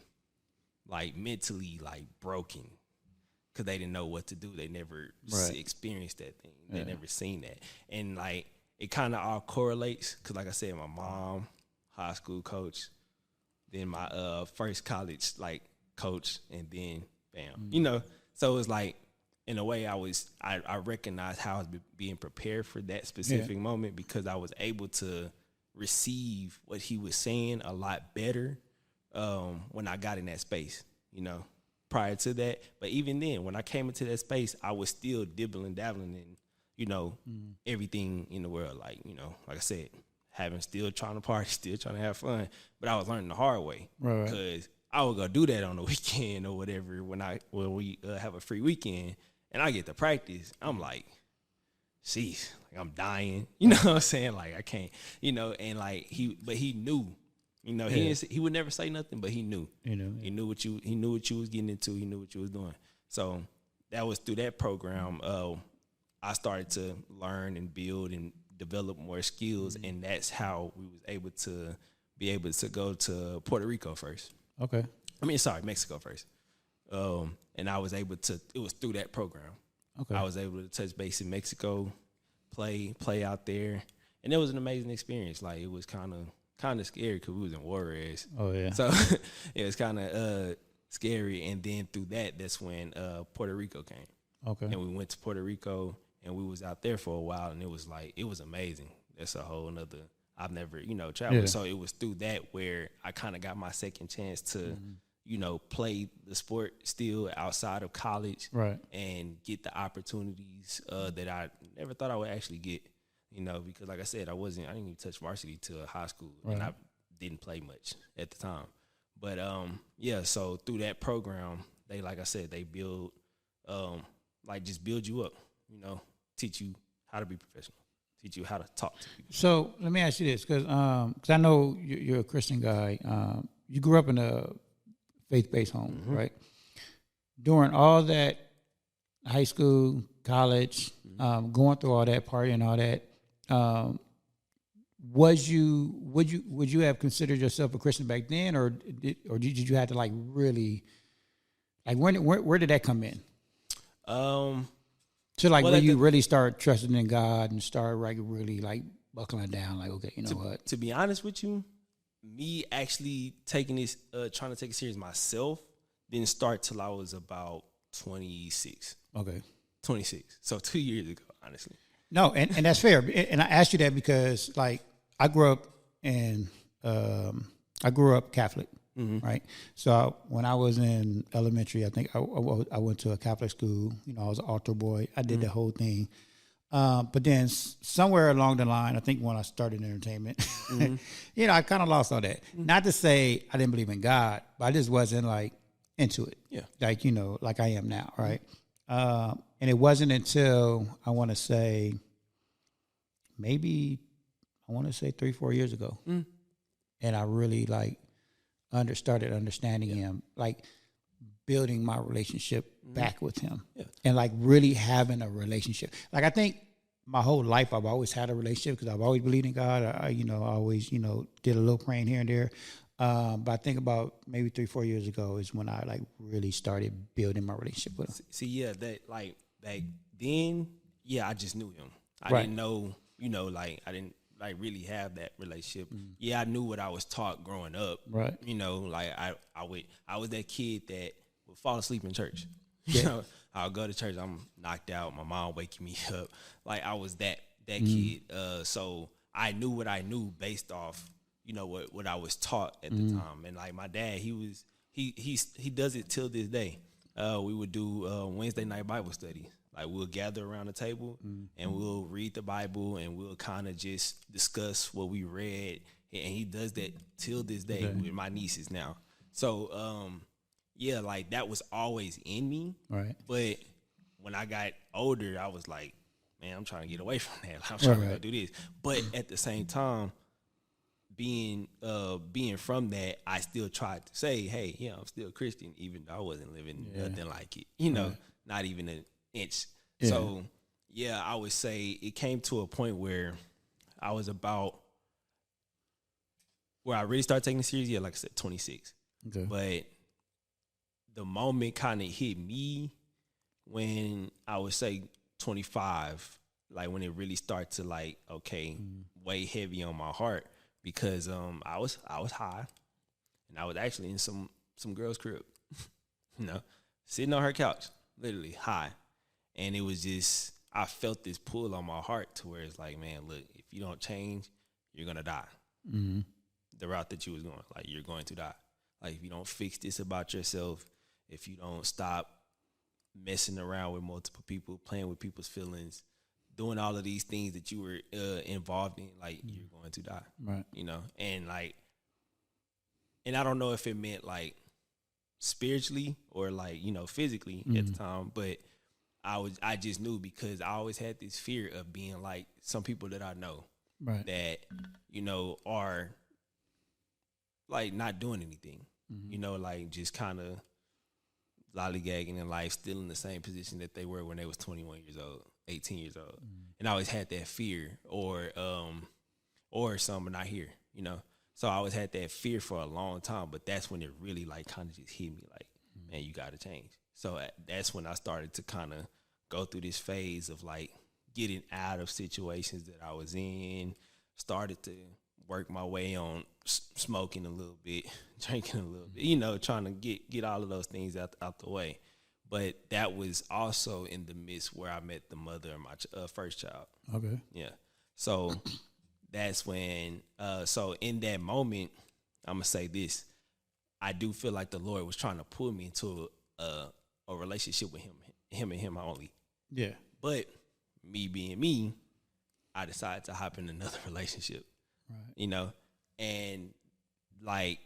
like mentally like broken because they didn't know what to do. They never experienced that thing. They never seen that. And like, it kind of all correlates because like I said, my mom, high school coach, then my first college like coach, and then bam, So it's like, in a way, I recognized how I was being prepared for that specific moment because I was able to receive what he was saying a lot better when I got in that space, prior to that. But even then, when I came into that space, I was still dabbling in, everything in the world. Like, like I said, still trying to party, still trying to have fun. But I was learning the hard way because I would go do that on the weekend or whatever when we have a free weekend and I get to practice. I'm like, sheesh, like I'm dying. You know what I'm saying? Like I can't, and like he knew, he would never say nothing, but he knew. He knew what you was getting into. He knew what you was doing. So that was through that program. I started to learn and build and develop more skills, and that's how we was able to go to Puerto Rico first. Okay. Mexico first. And I was able to. It was through that program. Okay. I was able to touch base in Mexico, play out there, and it was an amazing experience. Like it was kind of scary because we was in Juarez. Oh yeah. So it was kind of scary, and then through that's when Puerto Rico came. Okay. And we went to Puerto Rico, and we was out there for a while, and it was amazing. That's a whole nother. I've never traveled, so it was through that where I kind of got my second chance to. Play the sport still outside of college, right? And get the opportunities that I never thought I would actually get, because like I said, I didn't even touch varsity till high school, and I didn't play much at the time. But so through that program, they, like I said, they build, just build you up, teach you how to be professional, teach you how to talk to people. So let me ask you this, because I know you're a Christian guy. You grew up in a faith-based home, right? During all that high school, college, going through all that, partying, all that, would you have considered yourself a Christian back then, or did you have to like really, like where did that come in? So like where you really start trusting in God and start like really like buckling down, like okay, what? To be honest with you, me actually taking this, trying to take it serious myself, didn't start till I was about 26. Okay. 26. So 2 years ago, honestly. No, and that's fair. And I asked you that because, like, I grew up Catholic, right? So when I was in elementary, I think I went to a Catholic school. I was an altar boy. I did the whole thing. But then somewhere along the line, I think when I started entertainment, I kind of lost all that. Not to say I didn't believe in God, but I just wasn't like into it. Yeah. Like, like I am now, right? And it wasn't until I want to say 3-4 years ago. And I really like started understanding him, like building my relationship back with him, and like really having a relationship. Like I think my whole life I've always had a relationship because I've always believed in God. I always did a little praying here and there. But I think about maybe 3-4 years ago is when I like really started building my relationship with him. See, that like back then, I just knew him. I didn't know, I didn't like really have that relationship. I knew what I was taught growing up. Right. Like I was that kid that would fall asleep in church. I'll go to church, I'm knocked out, my mom waking me up. Like I was that kid. So I knew what I knew based off, what I was taught at the time. And like my dad, he does it till this day. We would do Wednesday night Bible study. Like we'll gather around the table and we'll read the Bible and we'll kind of just discuss what we read. And he does that till this day with my nieces now. So, like that was always in me. Right. But when I got older, I was like, man, I'm trying to get away from that. I'm trying to go Right. do this. But at the same time, being from that, I still tried to say, hey, yeah, I'm still Christian, even though I wasn't living nothing like it. You know, not even an inch. Yeah. So yeah, I would say it came to a point where I was about where I really started taking it serious. Yeah, like I said, 26. Okay. But the moment kind of hit me when I would say 25, like when it really started to like, okay, weigh heavy on my heart, because I was high, and I was actually in some girl's crib, you know, sitting on her couch, literally high, and it was just, I felt this pull on my heart to where it's like, man, look, if you don't change, you're gonna die. Mm-hmm. The route that you was going, like, you're going to die. Like, if you don't fix this about yourself, if you don't stop messing around with multiple people, playing with people's feelings, doing all of these things that you were involved in, like, you're going to die. Right. You know? And like, and I don't know if it meant like spiritually or like, you know, physically at the time, but I just knew, because I always had this fear of being like some people that I know Right. that, you know, are like not doing anything, you know, like just kind of lollygagging in life, still in the same position that they were when they was 21 years old, 18 years old. And I always had that fear, or some are not here, you know. So I always had that fear for a long time, but that's when it really like kind of just hit me like, man, you got to change. So that's when I started to kind of go through this phase of like getting out of situations that I was in, started to work my way on smoking a little bit, drinking a little bit, you know, trying to get all of those things out the way. But that was also in the midst where I met the mother of my first child. Okay. Yeah. So that's when, so in that moment, I'm going to say this. I do feel like the Lord was trying to pull me into a relationship with him and him only. Yeah. But me being me, I decided to hop in another relationship. Right. You know, and like,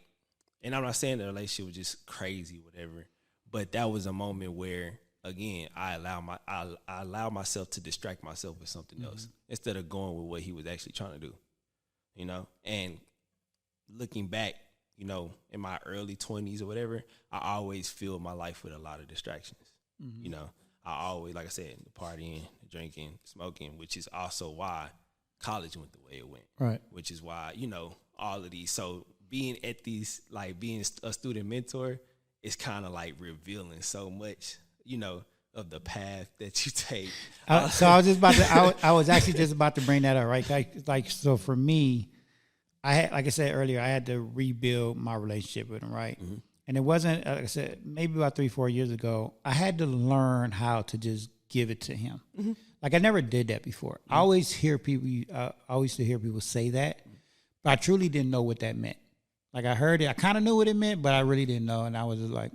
and I'm not saying the relationship was just crazy, whatever, but that was a moment where, again, I allow myself to distract myself with something else instead of going with what he was actually trying to do, you know. And looking back, you know, in my early 20s or whatever, I always filled my life with a lot of distractions. You know, I always, like I said, the partying, the drinking, smoking, which is also why college went the way it went. Right. Which is why, you know, all of these. So being at these, like being a student mentor, is kind of like revealing so much, you know, of the path that you take. So I was just about to. I was actually just about to bring that up, right? Like so for me, I had, like I said earlier, I had to rebuild my relationship with him, right? And it wasn't, like I said, maybe about 3-4 years ago, I had to learn how to just give it to him. Like I never did that before. I always hear people, I always used to hear people say that, but I truly didn't know what that meant. Like I heard it, I kind of knew what it meant, but I really didn't know, and I was just like,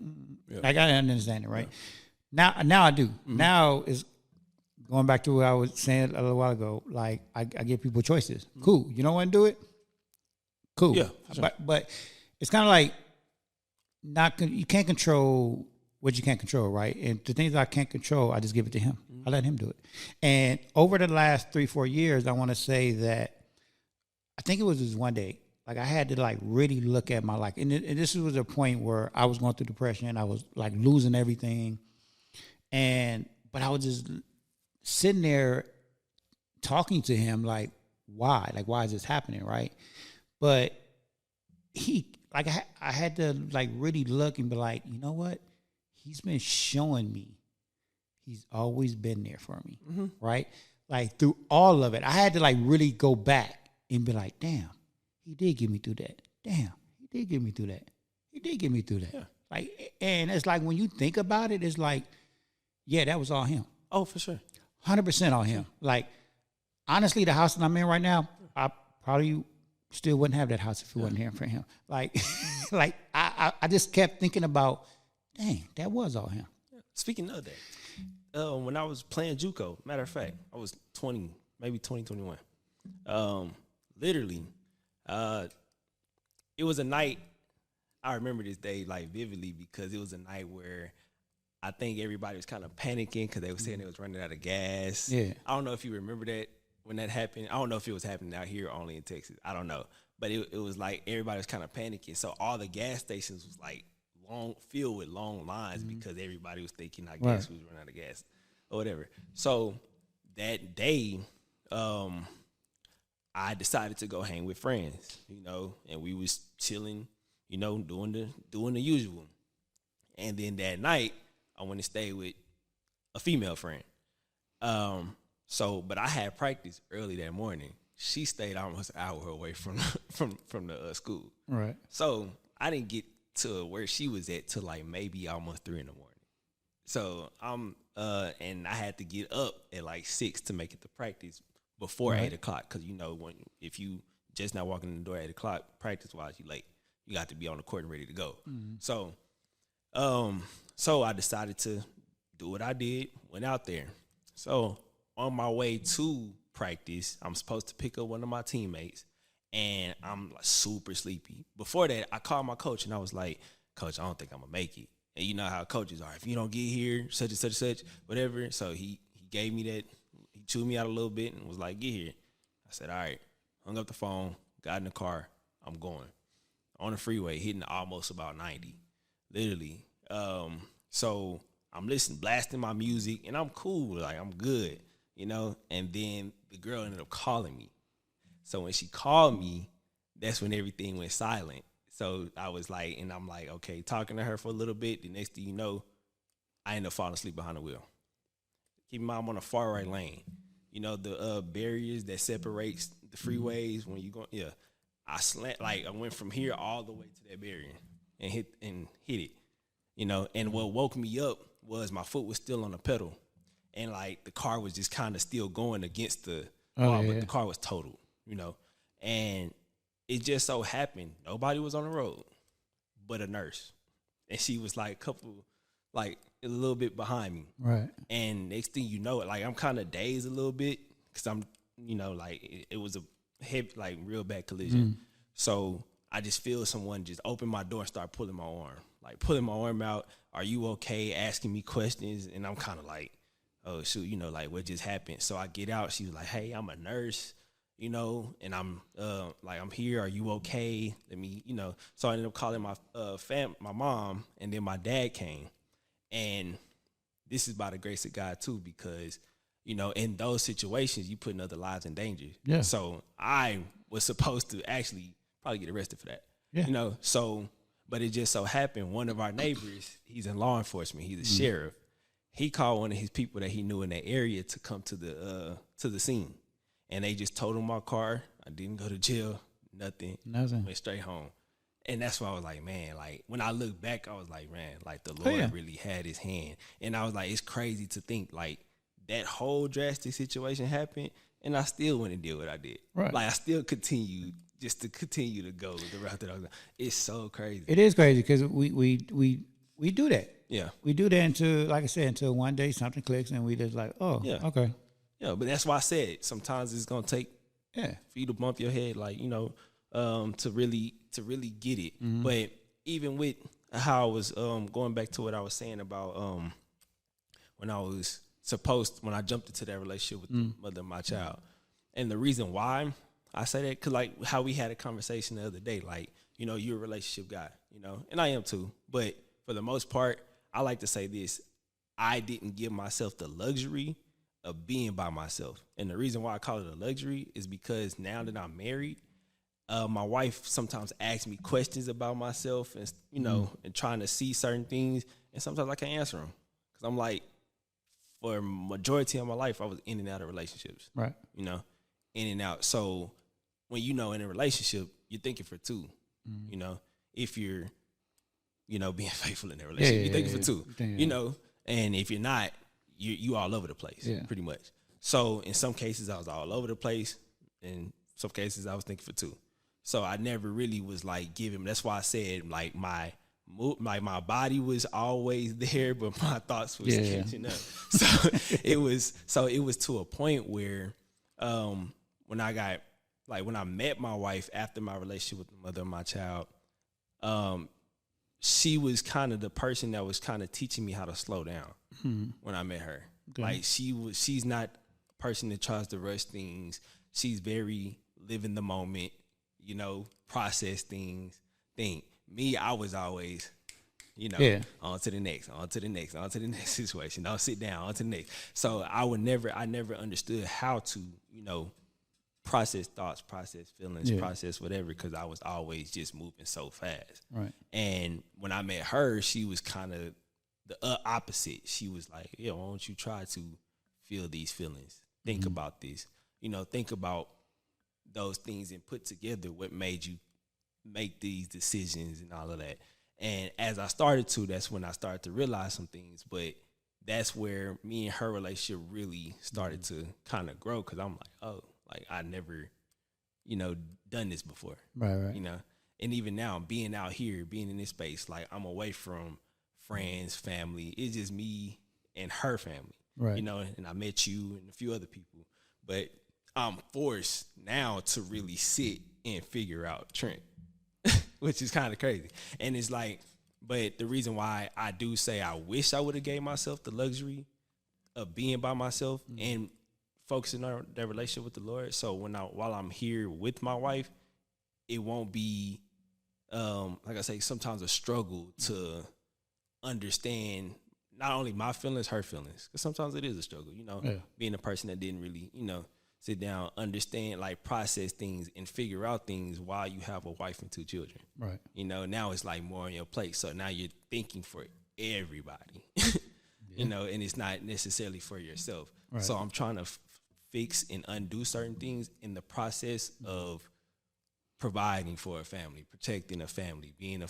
like I didn't understand it, right? Now I do. Now is going back to what I was saying a little while ago. Like I give people choices. Cool, you don't want to do it? Cool. Yeah, sure. But it's kind of like you can't control what you can't control, right? And the things I can't control, I just give it to him. I let him do it. And over the last 3-4 years, I want to say that I think it was just one day. Like I had to like really look at my life, and this was a point where I was going through depression. I was like losing everything, but I was just sitting there talking to him like, why? Like, why is this happening, right? But I had to like really look and be like, you know what? He's been showing me. He's always been there for me, right? Like through all of it, I had to like really go back and be like, damn. He did get me through that. Damn, he did get me through that. He did get me through that. Yeah. Like, and it's like when you think about it, it's like, yeah, that was all him. Oh, for sure. 100% all him. Like, honestly, the house that I'm in right now, I probably still wouldn't have that house if it wasn't here for him. Like, like I just kept thinking about, dang, that was all him. Speaking of that, when I was playing JUCO, matter of fact, I was 20, maybe 21. Literally, it was a night, I remember this day like vividly, because it was a night where I think everybody was kind of panicking because they were saying they was running out of gas. Yeah. I don't know if you remember that when that happened. I don't know if it was happening out here or only in Texas. I don't know. But it was like everybody was kind of panicking. So all the gas stations was like filled with long lines because everybody was thinking, I guess, we was running out of gas or whatever. So that day, I decided to go hang with friends, and we was chilling, doing the usual. And then that night, I went to stay with a female friend. But I had practice early that morning. She stayed almost an hour away from the school. Right. So I didn't get to where she was at till like maybe almost 3 a.m. So and I had to get up at like 6 to make it to practice before 8 o'clock. Cause if you just not walking in the door at 8 o'clock, practice wise, you late. You got to be on the court and ready to go. Mm-hmm. So I decided to do what I did, went out there. So on my way to practice, I'm supposed to pick up one of my teammates, and I'm like super sleepy. Before that, I called my coach, and I was like, Coach, I don't think I'm going to make it. And you know how coaches are. If you don't get here, such and such and such, whatever. So he gave me that. He chewed me out a little bit and was like, get here. I said, all right. Hung up the phone, got in the car. I'm going. On the freeway, hitting almost about 90, literally. So I'm blasting my music, and I'm cool. Like, I'm good, And then the girl ended up calling me. So when she called me, that's when everything went silent. So I was like, and I'm like, okay, talking to her for a little bit. The next thing you know, I end up falling asleep behind the wheel. Keep in mind, I'm on the far right lane. The barriers that separates the freeways when you go, I went from here all the way to that barrier and hit it. And what woke me up was my foot was still on the pedal, and like the car was just kind of still going against the car, but the car was totaled, and it just so happened nobody was on the road but a nurse, and she was like a little bit behind me, right? And next thing you know, like I'm kind of dazed a little bit because I'm, it was a heavy, like real bad collision, so I just feel someone just open my door and start pulling my arm out. Are you okay? Asking me questions. And I'm kind of like, oh, shoot, like what just happened? So I get out. She was like, hey, I'm a nurse, and I'm I'm here. Are you okay? Let me, So I ended up calling my my mom, and then my dad came. And this is by the grace of God too, because, in those situations, you putting other lives in danger. Yeah. So I was supposed to actually probably get arrested for that. Yeah. So, but it just so happened one of our neighbors, he's in law enforcement, he's a sheriff. He called one of his people that he knew in that area to come to the scene. And they just totaled my car. I didn't go to jail, nothing. Went straight home. And that's why I was like, man, like when I look back, I was like, man, like the Lord really had his hand. And I was like, it's crazy to think like that whole drastic situation happened and I still went and did what I did. Right. Like I still continued just to continue to go the route that I was going. It's so crazy. It is crazy because we do that. Yeah. We do that until, like I said, until one day something clicks and we just like, oh, yeah, okay. Yeah, but that's why I said sometimes it's gonna take for you to bump your head, like, to really get it. Mm-hmm. But even with how I was going back to what I was saying about when I jumped into that relationship with the mother of my child. And the reason why I say that, because like how we had a conversation the other day, like, you're a relationship guy, and I am too. But for the most part, I like to say this, I didn't give myself the luxury of being by myself. And the reason why I call it a luxury is because now that I'm married, my wife sometimes asks me questions about myself and, and trying to see certain things. And sometimes I can't answer them because I'm like, for a majority of my life, I was in and out of relationships. Right. In and out. So when in a relationship, you're thinking for two. If you're, being faithful in that relationship, you're thinking for two. And if you're not, you all over the place, pretty much. So in some cases, I was all over the place. In some cases, I was thinking for two. So I never really was like giving. That's why I said like my body was always there, but my thoughts was catching up. So it was to a point where when I met my wife after my relationship with the mother of my child, she was kind of the person that was kind of teaching me how to slow down when I met her. Okay. Like she's not a person that tries to rush things. She's very live in the moment, you know, process things. Me, I was always, you know, on to the next situation. Don't sit down, on to the next. So I never understood how to, you know, process thoughts, process feelings, process whatever, because I was always just moving so fast. Right. And when I met her, she was kind of the opposite. She was like, yeah, why don't you try to feel these feelings? Think about this. You know, think about those things and put together what made you make these decisions and all of that. And as I started to, that's when I started to realize some things. But that's where me and her relationship really started to kind of grow, because I'm like, oh, like I never, you know, done this before. Right. You know, and even now being out here, being in this space, like I'm away from friends, family. It's just me and her family. Right. You know, and I met you and a few other people. But I'm forced now to really sit and figure out Trent, which is kind of crazy. And it's like, but the reason why I do say I wish I would have gave myself the luxury of being by myself and focusing on that relationship with the Lord. So while I'm here with my wife, it won't be, like I say, sometimes a struggle to understand not only my feelings, her feelings. Because sometimes it is a struggle, you know, being a person that didn't really, you know, sit down, understand, like process things and figure out things while you have a wife and 2 children. Right. You know, now it's like more on your plate. So now you're thinking for everybody, you know, and it's not necessarily for yourself. Right. So I'm trying to fix and undo certain things in the process of providing for a family, protecting a family, being a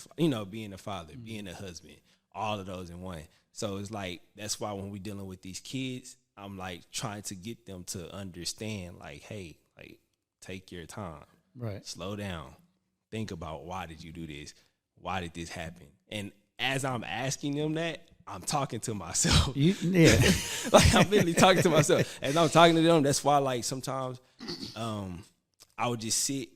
father, being a husband, all of those in one. So it's like, that's why when we're dealing with these kids, I'm like trying to get them to understand, like, hey, like, take your time, right? Slow down, think about, why did you do this? Why did this happen? And as I'm asking them that, I'm talking to myself. Like I'm literally talking to myself. As I'm talking to them, that's why, like, sometimes I would just sit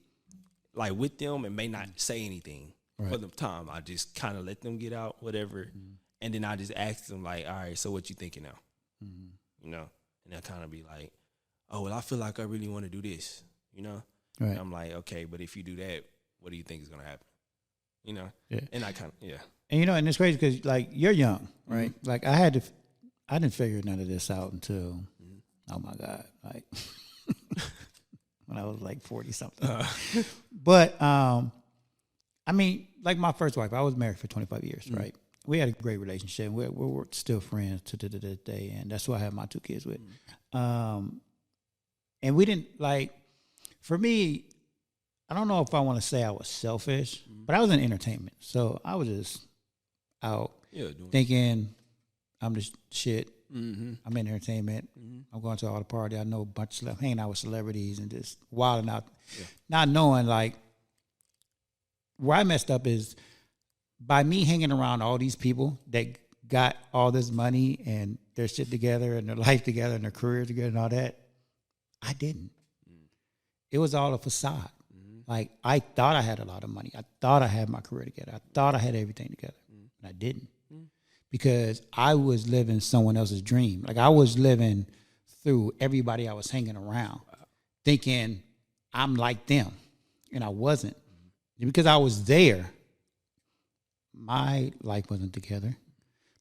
like with them and may not say anything for the time. I just kind of let them get out, whatever. And then I just ask them, like, all right, so what you thinking now? You know? And they'll kind of be like, oh, well, I feel like I really want to do this, you know? Right. And I'm like, okay, but if you do that, what do you think is going to happen? You know? Yeah. And I kind of, And, you know, and it's crazy because, like, you're young, right? Like, I didn't figure none of this out until, oh, my God, like, when I was, like, 40-something. But, I mean, like, my first wife, I was married for 25 years, right? We had a great relationship. We're still friends to this day, and that's who I have my 2 kids with. And we didn't, like, for me, I don't know if I want to say I was selfish, but I was in entertainment. So I was just out thinking I'm the shit. I'm in entertainment. I'm going to all the party. I know a bunch of hanging out with celebrities and just wilding out, not knowing, like, where I messed up is by me hanging around all these people that got all this money and their shit together and their life together and their career together and all that. I didn't. It was all a facade. Like, I thought I had a lot of money. I thought I had my career together. I thought I had everything together. And I didn't. Because I was living someone else's dream. Like, I was living through everybody I was hanging around, thinking I'm like them. And I wasn't. Because I was there, my life wasn't together.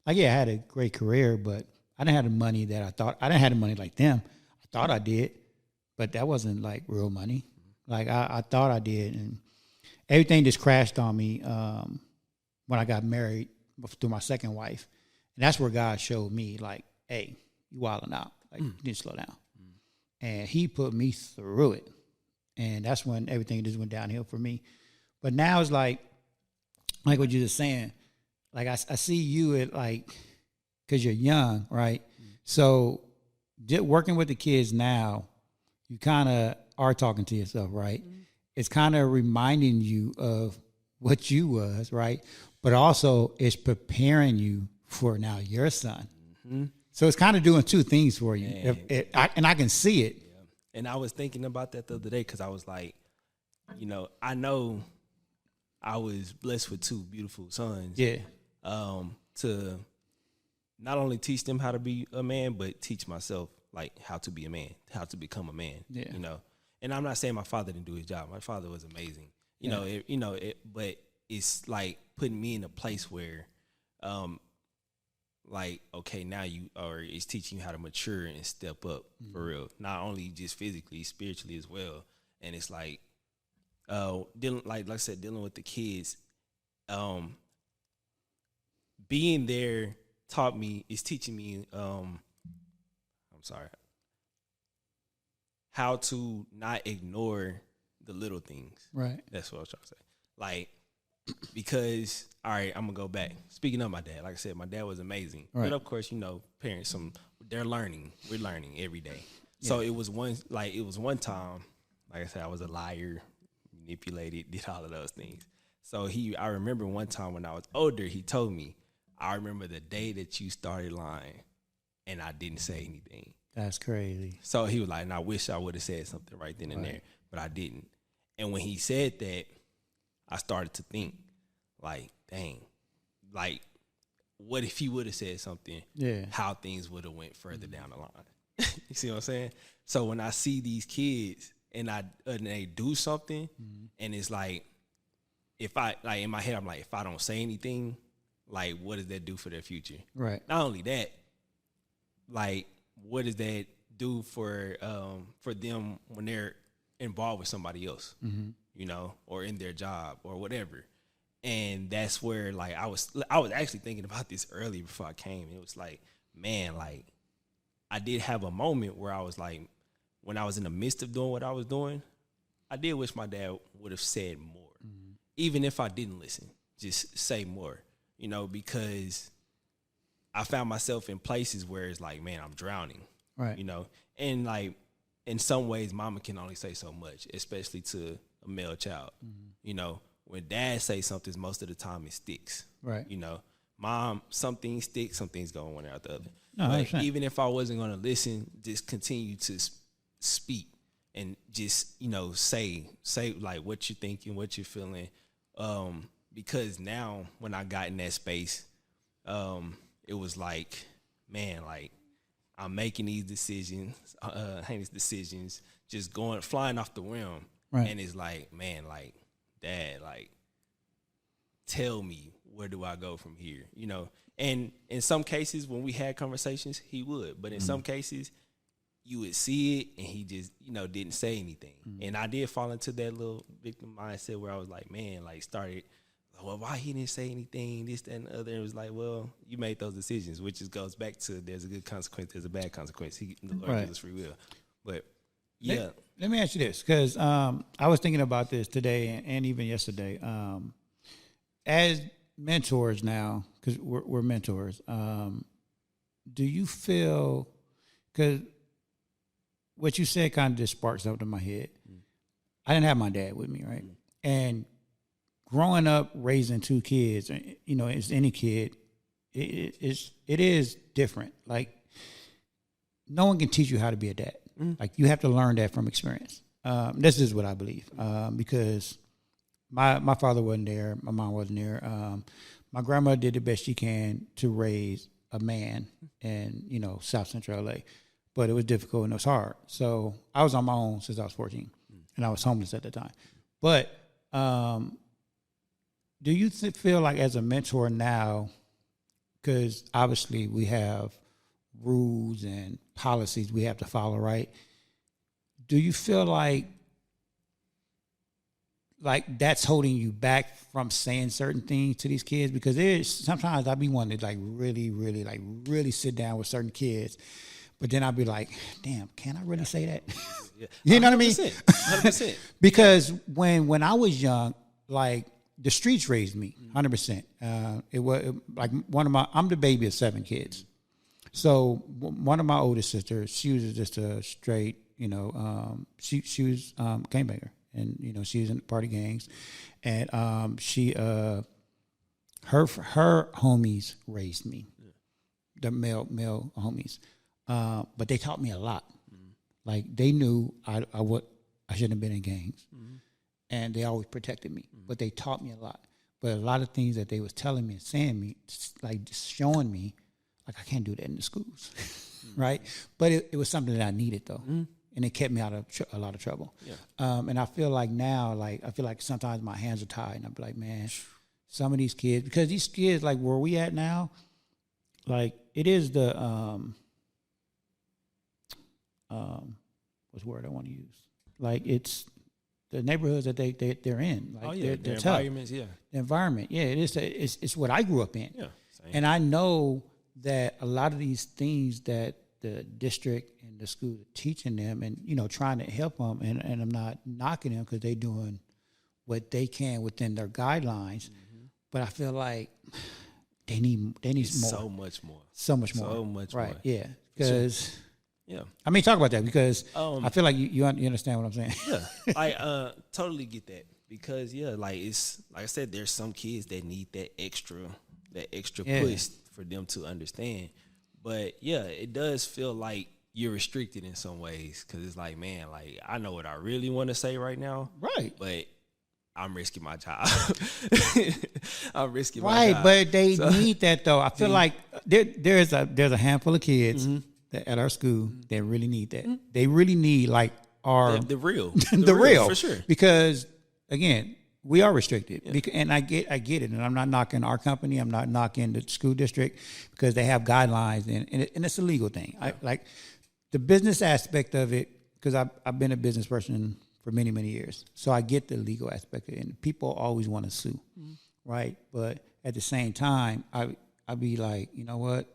Like, yeah, I had a great career, but I didn't have the money that I thought. I didn't have the money like them. I thought I did, but that wasn't, like, real money. Like, I thought I did, and everything just crashed on me when I got married through my second wife. And that's where God showed me, like, hey, you wilding out. Like, you need to slow down. And he put me through it. And that's when everything just went downhill for me. But now it's like what you're just saying, like, I see you at, like, because you're young, right? So working with the kids now, you kind of are talking to yourself, right? It's kind of reminding you of what you was, right? But also it's preparing you for now your son. So it's kind of doing 2 things for you. And I can see it. And I was thinking about that the other day because I was like, you know, I know I was blessed with 2 beautiful sons. Yeah. To not only teach them how to be a man, but teach myself like how to be a man, how to become a man. Yeah. You know, and I'm not saying my father didn't do his job. My father was amazing. But it's like putting me in a place where, like, okay, now it's teaching you how to mature and step up for real. Not only just physically, spiritually as well. And it's like, dealing with the kids, being there is teaching me, how to not ignore the little things. Right. That's what I was trying to say. Like, because, all right, I'm going to go back. Speaking of my dad, like I said, my dad was amazing. Right. But of course, parents, they're learning. We're learning every day. Yeah. So it was one time, like I said, I was a liar, manipulated, did all of those things. So I remember one time when I was older, he told me, I remember the day that you started lying and I didn't say anything. That's crazy. So he was like, and I wish I would have said something right then and there, but I didn't. And when he said that, I started to think, like, dang, like, what if he would have said something? Yeah. How things would have went further down the line. You see what I'm saying? So when I see these kids and they do something, and it's like, if I, like, in my head, I'm like, if I don't say anything, like, what does that do for their future? Right. Not only that, like, what does that do for them when they're involved with somebody else, or in their job or whatever? And that's where, like, I was actually thinking about this earlier before I came. It was like, man, like, I did have a moment where I was like, when I was in the midst of doing what I was doing, I did wish my dad would have said more. Even if I didn't listen, just say more, because I found myself in places where it's like, man, I'm drowning, right? And like, in some ways, mama can only say so much, especially to a male child. When dad says something, most of the time it sticks, right? Mom, some things stick, some things go one out the other. No, but even if I wasn't going to listen, just continue to speak and just, say like what you're thinking, what you're feeling. Because now when I got in that space, it was like, man, like, I'm making these decisions, heinous decisions, just flying off the rim. Right. And it's like, man, like, Dad, like, tell me, where do I go from here? And in some cases when we had conversations, he would. But in some cases, you would see it and he just, didn't say anything. And I did fall into that little victim mindset where I was like, man, like, started, well, why he didn't say anything, this, that, and the other. And it was like, well, you made those decisions, which just goes back to there's a good consequence, there's a bad consequence. The Lord gives us free will. But, yeah. Let me ask you this, because I was thinking about this today and even yesterday. As mentors now, because we're mentors, do you feel, because what you said kind of just sparked something in my head. I didn't have my dad with me, right? And growing up, raising 2 kids, as any kid, it is different. Like, no one can teach you how to be a dad. Like, you have to learn that from experience. This is what I believe, because my father wasn't there, my mom wasn't there. My grandma did the best she can to raise a man in South Central LA, but it was difficult and it was hard. So I was on my own since I was 14, and I was homeless at the time. But do you feel like, as a mentor now, because obviously we have rules and policies we have to follow, right? Do you feel like that's holding you back from saying certain things to these kids? Because sometimes I be wanting to, like, really sit down with certain kids, but then I'll be like, damn, can I really say that? Yeah. You know what I mean? 100%. Because when I was young, like, the streets raised me 100%. It was like I'm the baby of 7 kids. So one of my oldest sisters, she was just a straight, she was gangbanger, and she was in party gangs, and she her homies raised me, the male homies, but they taught me a lot. Like, they knew I shouldn't have been in gangs, and they always protected me, but they taught me a lot. But a lot of things that they was telling me and saying me, like just showing me, like I can't do that in the schools, right? But it was something that I needed though, and it kept me out of a lot of trouble. Yeah. And I feel like now, like I feel like sometimes my hands are tied, and I'm like, man, some of these kids, because these kids, like where we at now, like it is the what's the word I want to use? Like it's the neighborhoods that they're in. Like they're their tough. environments, yeah. The environment, yeah, it is. It's what I grew up in. Yeah. Same. And I know that a lot of these things that the district and the school are teaching them, and trying to help them, and I'm not knocking them because they're doing what they can within their guidelines. But I feel like they need more. So much more. So much more. So much right. more. Yeah. Because Yeah. I mean, talk about that because I feel like you understand what I'm saying. Yeah. I totally get that because like it's like I said, there's some kids that need that extra push for them to understand. But yeah, it does feel like you're restricted in some ways because it's like, man, like I know what I really want to say right now, Right. but I'm risking my job. I'm risking my Right, job. but they need that though. I feel like there's a handful of kids that at our school that really need that. They really need like our the real, the real for sure. Because again, we are restricted, and I get it, and I'm not knocking our company. I'm not knocking the school district because they have guidelines, and it's a legal thing. I like the business aspect of it because I've been a business person for many, many years. So I get the legal aspect of it. And people always want to sue, right? But at the same time, I be like, you know what?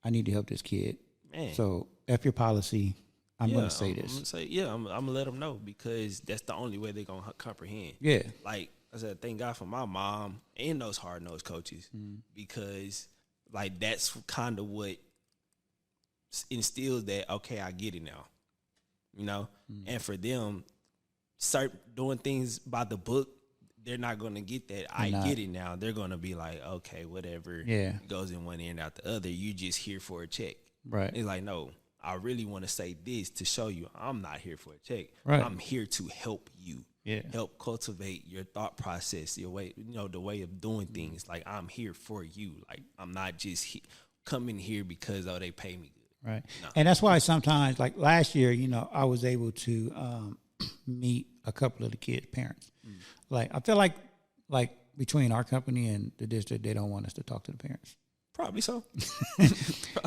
I need to help this kid. Man. So F your policy. I'm going to say this. I'm going to let them know because that's the only way they're going to comprehend. Yeah. Like I said, thank God for my mom and those hard-nosed coaches because, like, that's kind of what instills that, okay, I get it now, And for them, start doing things by the book, they're not going to get that. I get it now. They're going to be like, okay, whatever. Yeah. Goes in one ear and out the other. You just here for a check. Right. It's like, no, I really want to say this to show you I'm not here for a check. Right. I'm here to help you. Yeah. Help cultivate your thought process, your way, the way of doing things. Like, I'm here for you. Like, I'm not just coming here because, they pay me good. Right. No. And that's why sometimes, like last year, I was able to meet a couple of the kids' parents. Like, I feel like between our company and the district, they don't want us to talk to the parents. Probably so.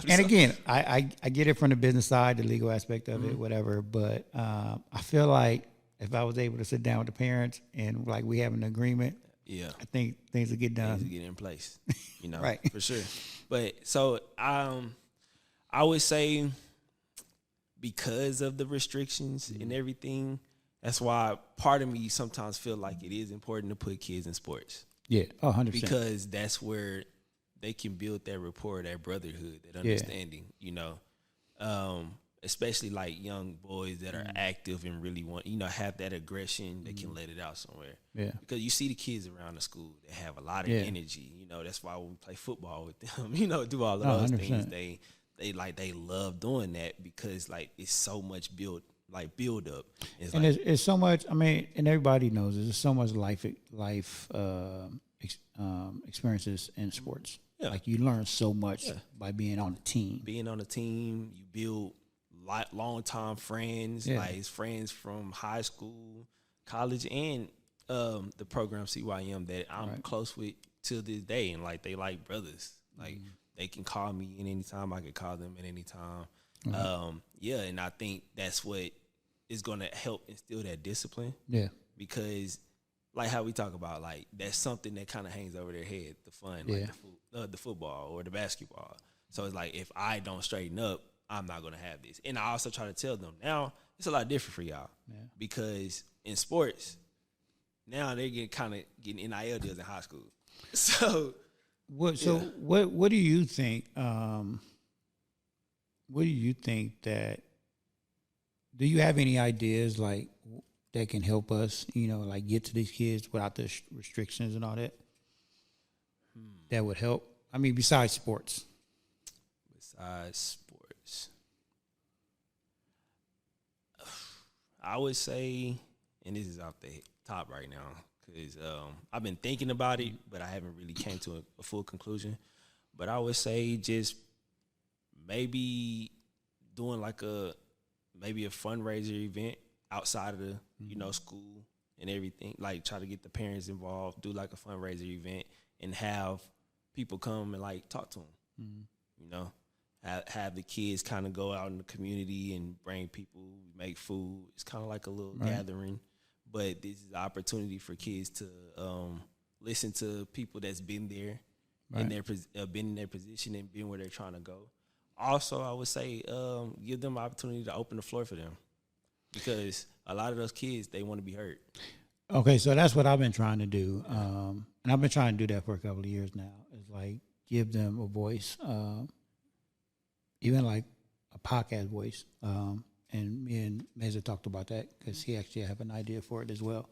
Again, I get it from the business side, the legal aspect of it, whatever. But I feel like if I was able to sit down with the parents and like we have an agreement, I think things would get done. Things would get in place, right, for sure. But so I would say because of the restrictions and everything, that's why part of me sometimes feel like it is important to put kids in sports. Yeah, 100%. Because that's where they can build that rapport, that brotherhood, that understanding, especially like young boys that are active and really want, have that aggression, they can let it out somewhere. Yeah. Because you see the kids around the school that have a lot of energy, that's why when we play football with them, do all of those 100%. things. They love doing that because like it's so much build up. It's so much, and everybody knows there's so much life experiences in sports. Yeah. Like you learn so much by being on a team. Being on a team, you build long time friends, like friends from high school, college, and the program CYM that I'm close with to this day, and like they like brothers. Like they can call me at any time, I can call them at any time. And I think that's what is going to help instill that discipline. Yeah, because like how we talk about, like that's something that kind of hangs over their head, the fun, like the football or the basketball. So it's like if I don't straighten up, I'm not going to have this. And I also try to tell them now it's a lot different for y'all because in sports now they're getting NIL deals in high school. So what do you think? What do you think that? Do you have any ideas like that can help us, like get to these kids without the restrictions and all that? That would help. Besides sports. I would say, and this is off the top right now because I've been thinking about it, but I haven't really came to a full conclusion. But I would say just maybe doing like maybe a fundraiser event outside of the school and everything. Like try to get the parents involved, do like a fundraiser event, and have people come and like talk to them. You know, have the kids kind of go out in the community and bring people, make food. It's kind of like a little gathering, but this is an opportunity for kids to listen to people that's been there, in their been in their position and been where they're trying to go. Also, I would say give them an opportunity to open the floor for them because a lot of those kids, they want to be heard. Okay, so that's what I've been trying to do, and I've been trying to do that for a couple of years now. It's like give them a voice, even like a podcast voice. And me and Meza talked about that because he actually have an idea for it as well.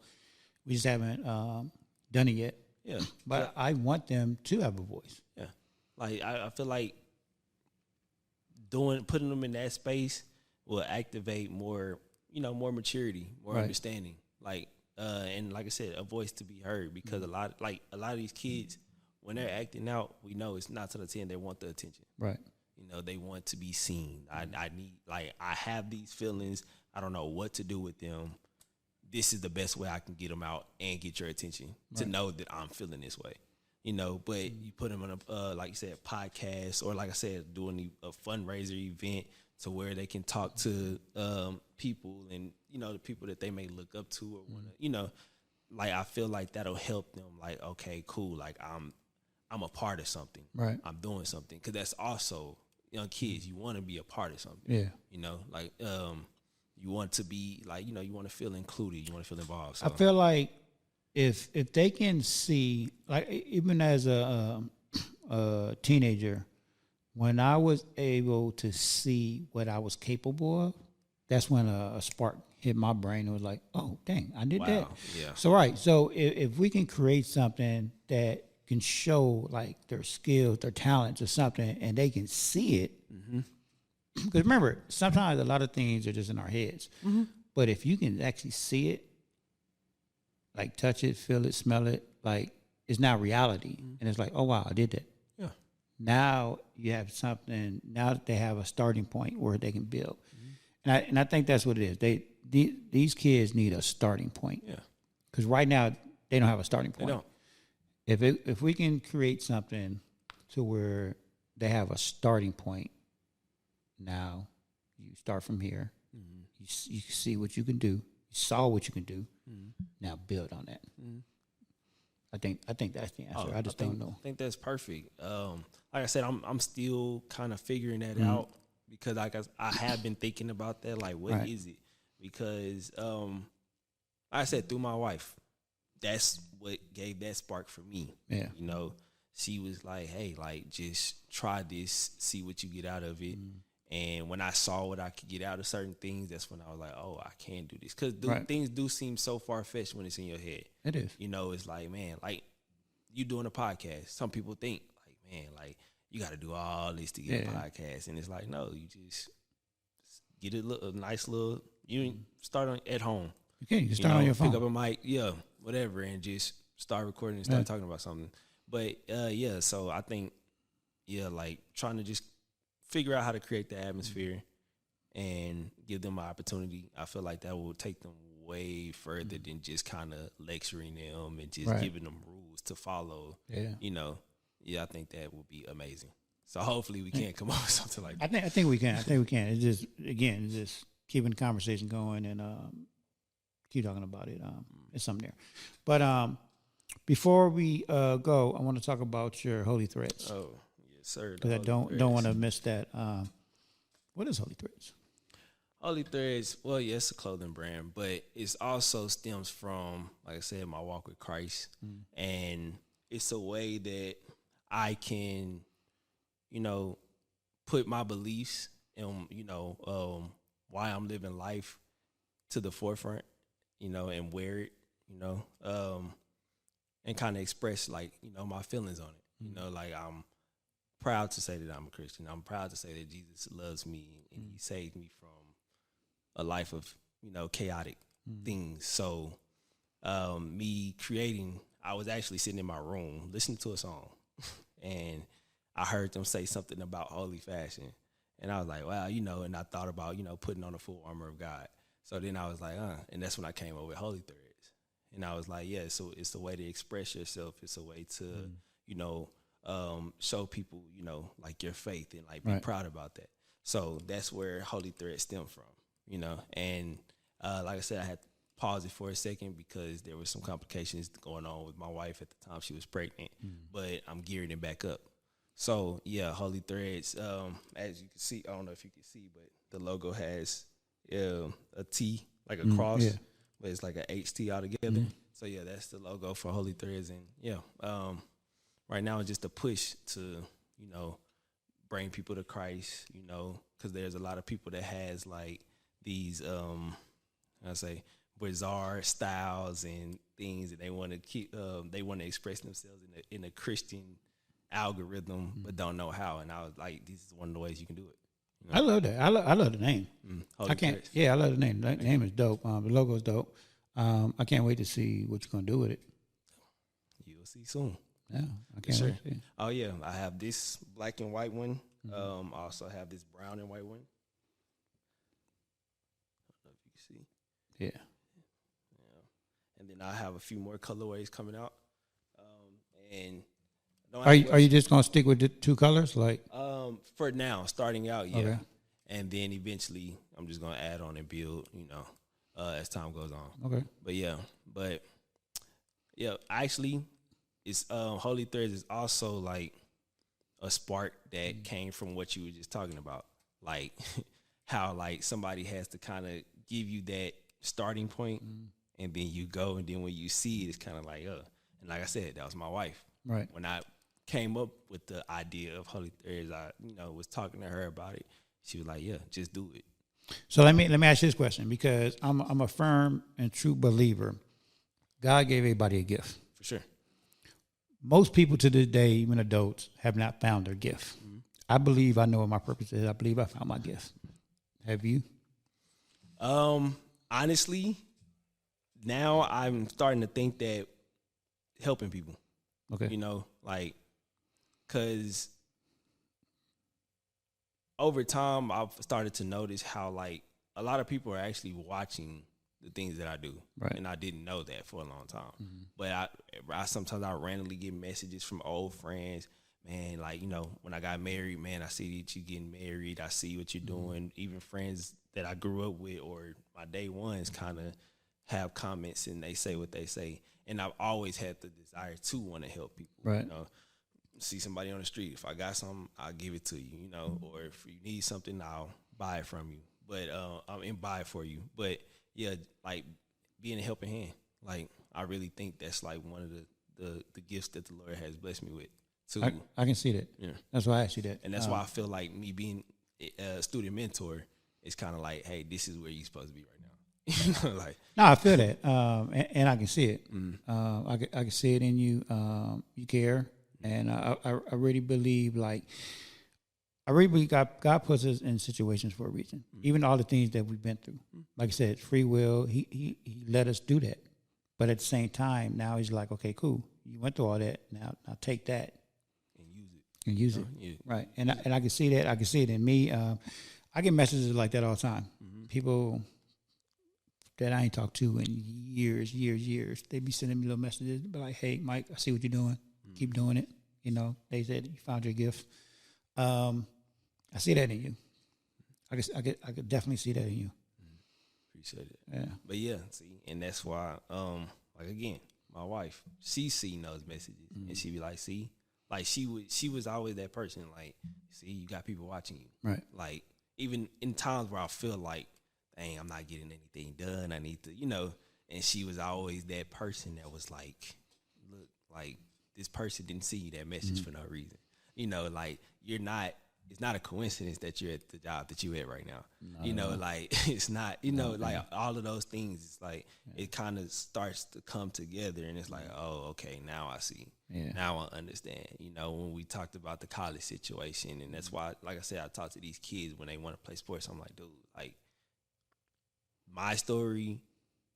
We just haven't done it yet. Yeah, but I want them to have a voice. Yeah, like I feel like putting them in that space will activate more, more maturity, more understanding. Like, and like I said, a voice to be heard because a lot of these kids, when they're acting out, we know it's not to the 10. They want the attention. Right. They want to be seen. I need, like, I have these feelings. I don't know what to do with them. This is the best way I can get them out and get your attention to know that I'm feeling this way. But you put them in a, like you said, podcast, or like I said, doing a fundraiser event to where they can talk to people and, the people that they may look up to or want to, like, I feel like that'll help them. Like, okay, cool. Like I'm a part of something. Right. I'm doing something. Cause that's also young kids. You want to be a part of something. Yeah. Like, you want to be like, you want to feel included. You want to feel involved. So. I feel like if they can see, like even as a teenager, when I was able to see what I was capable of, that's when a spark hit my brain. It was like, oh, dang, I did that. Yeah. So if we can create something that can show like their skills, their talents or something, and they can see it. Because remember, sometimes a lot of things are just in our heads. But if you can actually see it, like touch it, feel it, smell it, like it's now reality. And it's like, oh, wow, I did that. Yeah. Now you have something, now that they have a starting point where they can build. And I think that's what it is. These kids need a starting point. Yeah. Because right now, they don't have a starting point. They don't. If we can create something to where they have a starting point, now you start from here. You see what you can do. You saw what you can do. Now build on that. I think that's the answer. I don't know. I think that's perfect. Like I said, I'm still kind of figuring that out because I have been thinking about that. Like, what is it? Because like I said, through my wife, that's what gave that spark for me. Yeah. She was like, hey, like, just try this, see what you get out of it. And when I saw what I could get out of certain things, that's when I was like, oh, I can do this. Because things do seem so far-fetched when it's in your head. It is. It's like, man, like, you doing a podcast. Some people think, like, man, like, you got to do all this to get a podcast. And it's like, no, you just get a nice little, you start at home. You can start on your phone. Pick up a mic, whatever, and just start recording and start talking about something. But, so I think, like, trying to just figure out how to create the atmosphere and give them an opportunity. I feel like that will take them way further than just kind of lecturing them and just giving them rules to follow. I think that would be amazing. So hopefully we can come up with something like that. I think we can. It's just, again, it's just keeping the conversation going and keep talking about it. It's something there. But before we go, I want to talk about your Holy Threads. Oh, yes, sir. Because I don't want to miss that. What is Holy Threads? Holy Threads, well, yeah, it's a clothing brand, but it also stems from, like I said, my walk with Christ. And it's a way that I can, put my beliefs and, why I'm living life to the forefront, and wear it, and kind of express, like, my feelings on it. Like, I'm proud to say that I'm a Christian. I'm proud to say that Jesus loves me and he saved me from a life of, chaotic things. So me creating, I was actually sitting in my room listening to a song, and I heard them say something about holy fashion, and I was like, wow, and I thought about, putting on the full armor of God. So then I was like, and that's when I came up with Holy Threads. And I was like, yeah, so it's a way to express yourself. It's a way to, show people, like your faith and like be proud about that. So that's where Holy Threads stem from, and like I said, I had to pause it for a second because there was some complications going on with my wife at the time. She was pregnant, but I'm gearing it back up. So yeah, Holy Threads, as you can see, I don't know if you can see, but the logo has a T, like a cross, but it's like a HT all together. So yeah, that's the logo for Holy Threads. And yeah, right now it's just a push to, bring people to Christ, because there's a lot of people that has like these, bizarre styles and things that they want to keep, they want to express themselves in a Christian algorithm, but don't know how. And I was like, this is one of the ways you can do it. I love that. I love the name. I can't. Threads. Yeah, I love the name. The name is dope. The logo is dope. I can't wait to see what you're gonna do with it. You'll see soon. Yeah, I can't wait to see. Oh yeah, I have this black and white one. I also have this brown and white one. I don't know if you can see. Yeah. And then I have a few more colorways coming out. And Are you just gonna stick with the two colors, like? For now, starting out, yeah. Okay. And then eventually, I'm just gonna add on and build, as time goes on. Okay. But yeah, actually, it's Holy Threads is also like a spark that came from what you were just talking about, like how like somebody has to kind of give you that starting point, and then you go, and then when you see it, it's kind of like, and like I said, that was my wife. Right. When I came up with the idea of Holy Threads, I was talking to her about it. She was like, yeah, just do it. So let me ask you this question, because I'm a firm and true believer. God gave everybody a gift. For sure. Most people to this day, even adults, have not found their gift. I believe I know what my purpose is. I believe I found my gift. Have you? Honestly, now I'm starting to think that helping people. Okay. Because over time, I've started to notice how, like, a lot of people are actually watching the things that I do. Right. And I didn't know that for a long time. But I sometimes I randomly get messages from old friends. Man, like, when I got married, man, I see that you getting married. I see what you're doing. Even friends that I grew up with or my day ones kind of have comments and they say what they say. And I've always had the desire to want to help people. Right. See somebody on the street. If I got something, I'll give it to you, or if you need something, I'll buy it from you. But and buy it for you. But yeah, like being a helping hand. Like I really think that's like one of the gifts that the Lord has blessed me with. Too. I can see that. Yeah. That's why I asked you that. And that's why I feel like me being a student mentor is kind of like, hey, this is where you're supposed to be right now. Like, no, I feel that, and I can see it. I can see it in you. You care, and I really believe, like, I really believe God puts us in situations for a reason. Even all the things that we've been through, like I said, free will. He let us do that, but at the same time, now He's like, okay, cool. You went through all that. Now take that and use it. Yeah. Right, and I can see that. I can see it in me. I get messages like that all the time. People that I ain't talked to in years. They be sending me little messages, be like, "Hey, Mike, I see what you're doing. Keep doing it." They said you found your gift. I see that in you. I could definitely see that in you. Appreciate it. Yeah. But yeah, see, and that's why, like again, my wife, she see those messages, and she be like, see, like she was always that person. Like, see, you got people watching you. Right. Like even in times where I feel like, dang, I'm not getting anything done. I need to, and she was always that person that was like, look, like this person didn't see you that message for no reason. Like it's not a coincidence that you're at the job that you're at right now. Like it's not, like all of those things, it's like it kind of starts to come together and it's like, oh, okay, now I see. Yeah. Now I understand. When we talked about the college situation, and that's why, like I said, I talk to these kids when they want to play sports. I'm like, dude, like my story,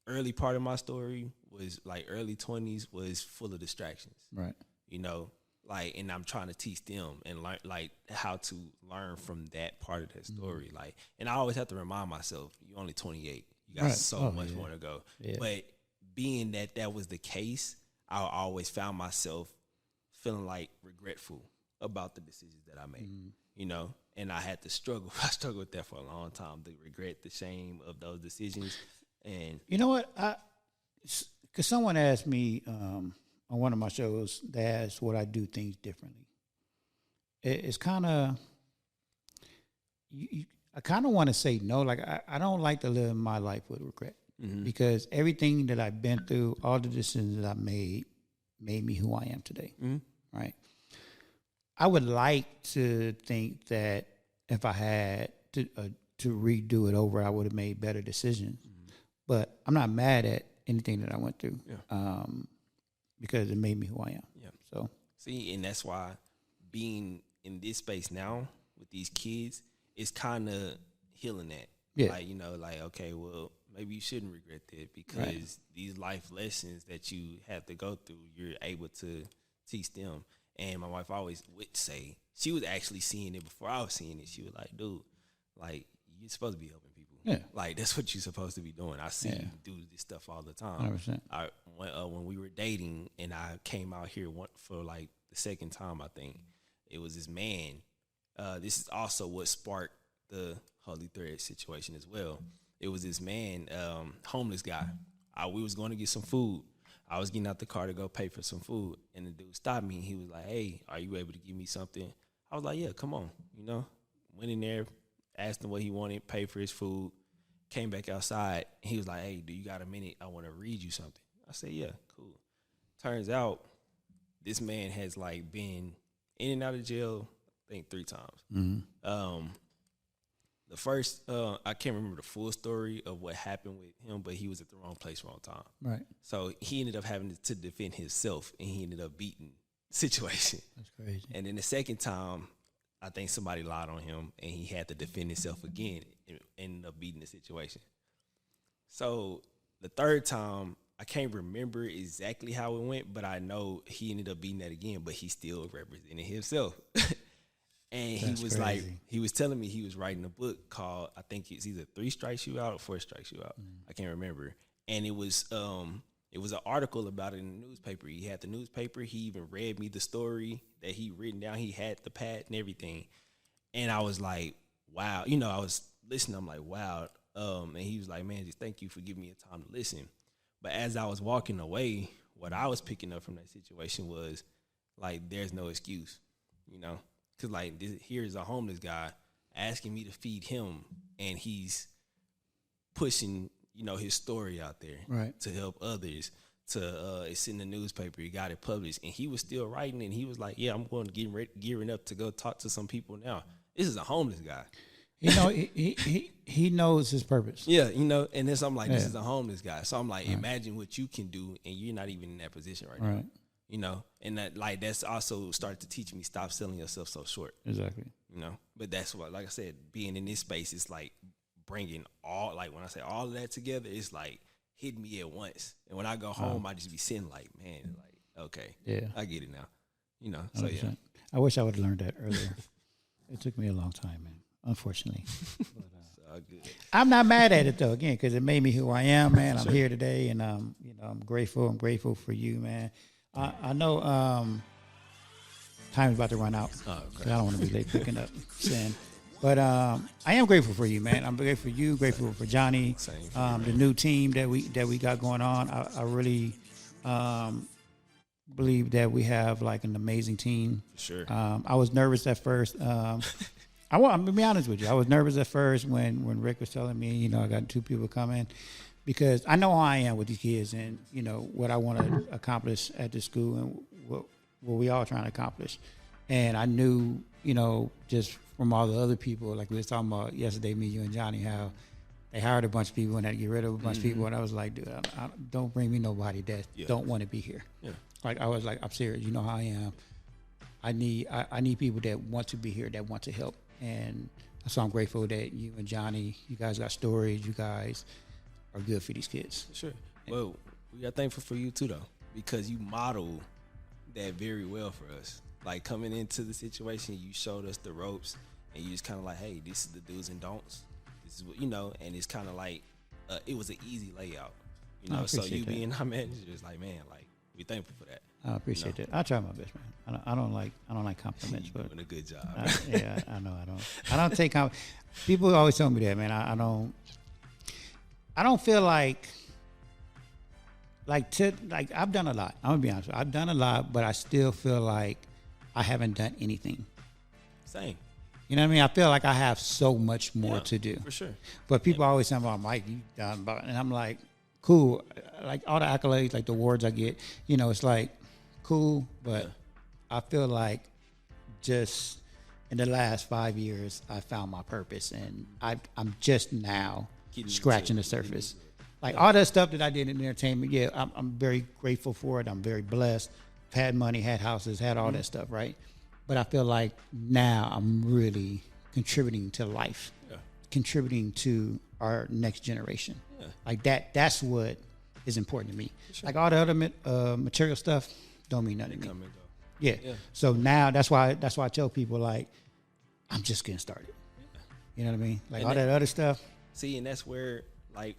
early part of my story was like early 20s was full of distractions. Right. You know, like, and I'm trying to teach them and learn like how to learn from that part of that story. Like, and I always have to remind myself, you're only 28. You got so much more to go. Yeah. But being that was the case, I always found myself feeling like regretful about the decisions that I made. You know, and I had to struggle. I struggled with that for a long time. The regret, the shame of those decisions. And you know what? Because someone asked me on one of my shows, they asked would I do things differently. It's kind of, I kind of want to say no. Like I don't like to live my life with regret because everything that I've been through, all the decisions that I made me who I am today. Right. I would like to think that if I had to redo it over, I would have made better decisions. But I'm not mad at anything that I went through because it made me who I am. Yeah. So see, and that's why being in this space now with these kids is kind of healing that. Yeah. Like, you know, like, okay, well, maybe you shouldn't regret that because these life lessons that you have to go through, you're able to teach them. And my wife always would say, she was actually seeing it before I was seeing it. She was like, dude, like, you're supposed to be helping people. Yeah. Like, that's what you're supposed to be doing. I see you do this stuff all the time. 100%. When we were dating and I came out here for like the second time, I think, it was this man. This is also what sparked the Holy Thread situation as well. It was this man, homeless guy. We was going to get some food. I was getting out the car to go pay for some food, and the dude stopped me, and he was like, hey, are you able to give me something? I was like, yeah, come on, you know. Went in there, asked him what he wanted, paid for his food, came back outside, and he was like, hey, do you got a minute? I want to read you something. I said, yeah, cool. Turns out this man has, like, been in and out of jail, I think 3 times. The first, I can't remember the full story of what happened with him, but he was at the wrong place, wrong time. Right. So he ended up having to defend himself, and he ended up beating the situation. That's crazy. And then the second time, I think somebody lied on him, and he had to defend himself again and ended up beating the situation. So the third time, I can't remember exactly how it went, but I know he ended up beating that again, but he still represented himself. And he was crazy. Like, he was telling me he was writing a book called, I think it's either 3 Strikes You Out or 4 Strikes You Out. I can't remember. And it was an article about it in the newspaper. He had the newspaper. He even read me the story that he written down. He had the pad and everything. And I was like, wow. You know, I was listening. I'm like, wow. And he was like, man, just thank you for giving me a time to listen. But as I was walking away, what I was picking up from that situation was, like, there's no excuse, you know? Because, like, here's a homeless guy asking me to feed him, and he's pushing, you know, his story out there to help others. It's in the newspaper. He got it published, and he was still writing, and he was like, yeah, I'm going to gearing up to go talk to some people now. This is a homeless guy. You know, he knows his purpose. Yeah, you know, and then I'm like, this is a homeless guy. So I'm like, imagine what you can do, and you're not even in that position right now. You know, and that's also started to teach me stop selling yourself so short. Exactly. You know, but that's what, like I said, being in this space is like bringing all, like when I say all of that together, it's like hitting me at once. And when I go home, I just be sitting like, man, like, okay, yeah, I get it now. You know, so 100%. Yeah. I wish I would have learned that earlier. It took me a long time, man, unfortunately. But, good. I'm not mad at it though, again, because it made me who I am, man. I'm here today, and you know, I'm grateful for you, man. I know time's about to run out. I don't want to be late picking up Sin. But I am grateful for you, man. I'm grateful for you, grateful for Johnny, the new team that we got going on. I really believe that we have like an amazing team. Sure. I was nervous at first. I'm gonna be honest with you. I was nervous at first when Rick was telling me, you know, I got 2 people coming. Because I know how I am with these kids and, you know, what I want to accomplish at the school and what we all trying to accomplish. And I knew, you know, just from all the other people, like we was talking about yesterday, me, you, and Johnny, how they hired a bunch of people and had to get rid of a bunch of people. And I was like, dude, don't bring me nobody that don't want to be here. Yeah. Like, I was like, I'm serious. You know how I am. I need people that want to be here, that want to help. And so I'm grateful that you and Johnny, you guys got stories. You guys are good for these kids. Sure. Well, We are thankful for you too, though, because you model that very well for us. Like coming into the situation, you showed us the ropes, and you just kind of like, hey, this is the do's and don'ts. This is what and it's kind of like it was an easy layout, So you being our manager is like, man, like we thankful for that. I appreciate that. I try my best, man. I don't like compliments, You're but doing a good job. yeah, I know. I don't take people always tell me that, man. I don't feel like I've done a lot. I'm gonna be honest with you. I've done a lot, but I still feel like I haven't done anything. Same. You know what I mean? I feel like I have so much more to do. For sure. But people always say, "Oh, Mike, you done," and I'm like, cool. Like all the accolades, like the awards I get, it's like cool. But I feel like just in the last 5 years, I found my purpose, and I'm just now scratching the surface. Like all that stuff that I did in entertainment, I'm very grateful for it. I'm very blessed. Had money, had houses, had all that stuff, right? But I feel like now I'm really contributing to life, contributing to our next generation. Yeah. Like that's what is important to me. Sure. Like all the other material stuff don't mean nothing to me. Yeah. So now that's why I tell people, like, I'm just getting started. Yeah. You know what I mean? Like and all that other stuff. See, and that's where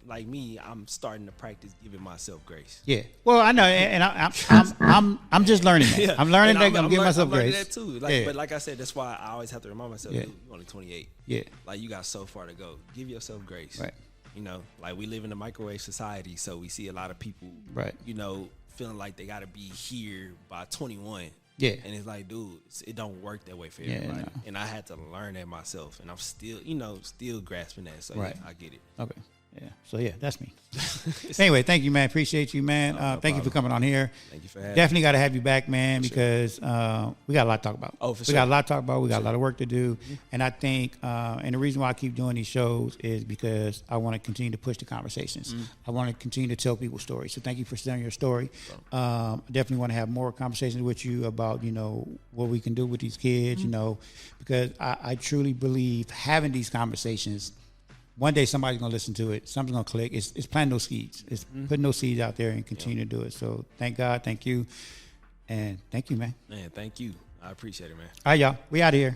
like me, I'm starting to practice giving myself grace. Yeah. Well, I know, and I'm just learning that. Yeah. I'm learning that I'm giving myself grace. That too. But like I said, that's why I always have to remind myself, dude, you're only 28. Yeah. Like you got so far to go. Give yourself grace. Right. Like we live in a microwave society, so we see a lot of people, right? Feeling like they got to be here by 21. Yeah. And it's like, dude, it don't work that way for everybody. No. And I had to learn that myself, and I'm still, still grasping that. So right. I get it. Okay. Yeah. So that's me. Anyway, thank you, man. Appreciate you, man. No thank you for coming on here. Thank you for having me. Definitely got to have you back, man, because we got a lot to talk about. Oh, for sure. We got a lot to talk about. We got a lot of work to do. Mm-hmm. And I think, and the reason why I keep doing these shows is because I want to continue to push the conversations. Mm-hmm. I want to continue to tell people stories. So thank you for sharing your story. I definitely want to have more conversations with you about, what we can do with these kids, because I truly believe having these conversations, one day somebody's gonna listen to it. Something's gonna click. It's planting those seeds. It's putting those seeds out there and continue to do it. So thank God, thank you, and thank you, man. Man, thank you. I appreciate it, man. All right, y'all. We out of here.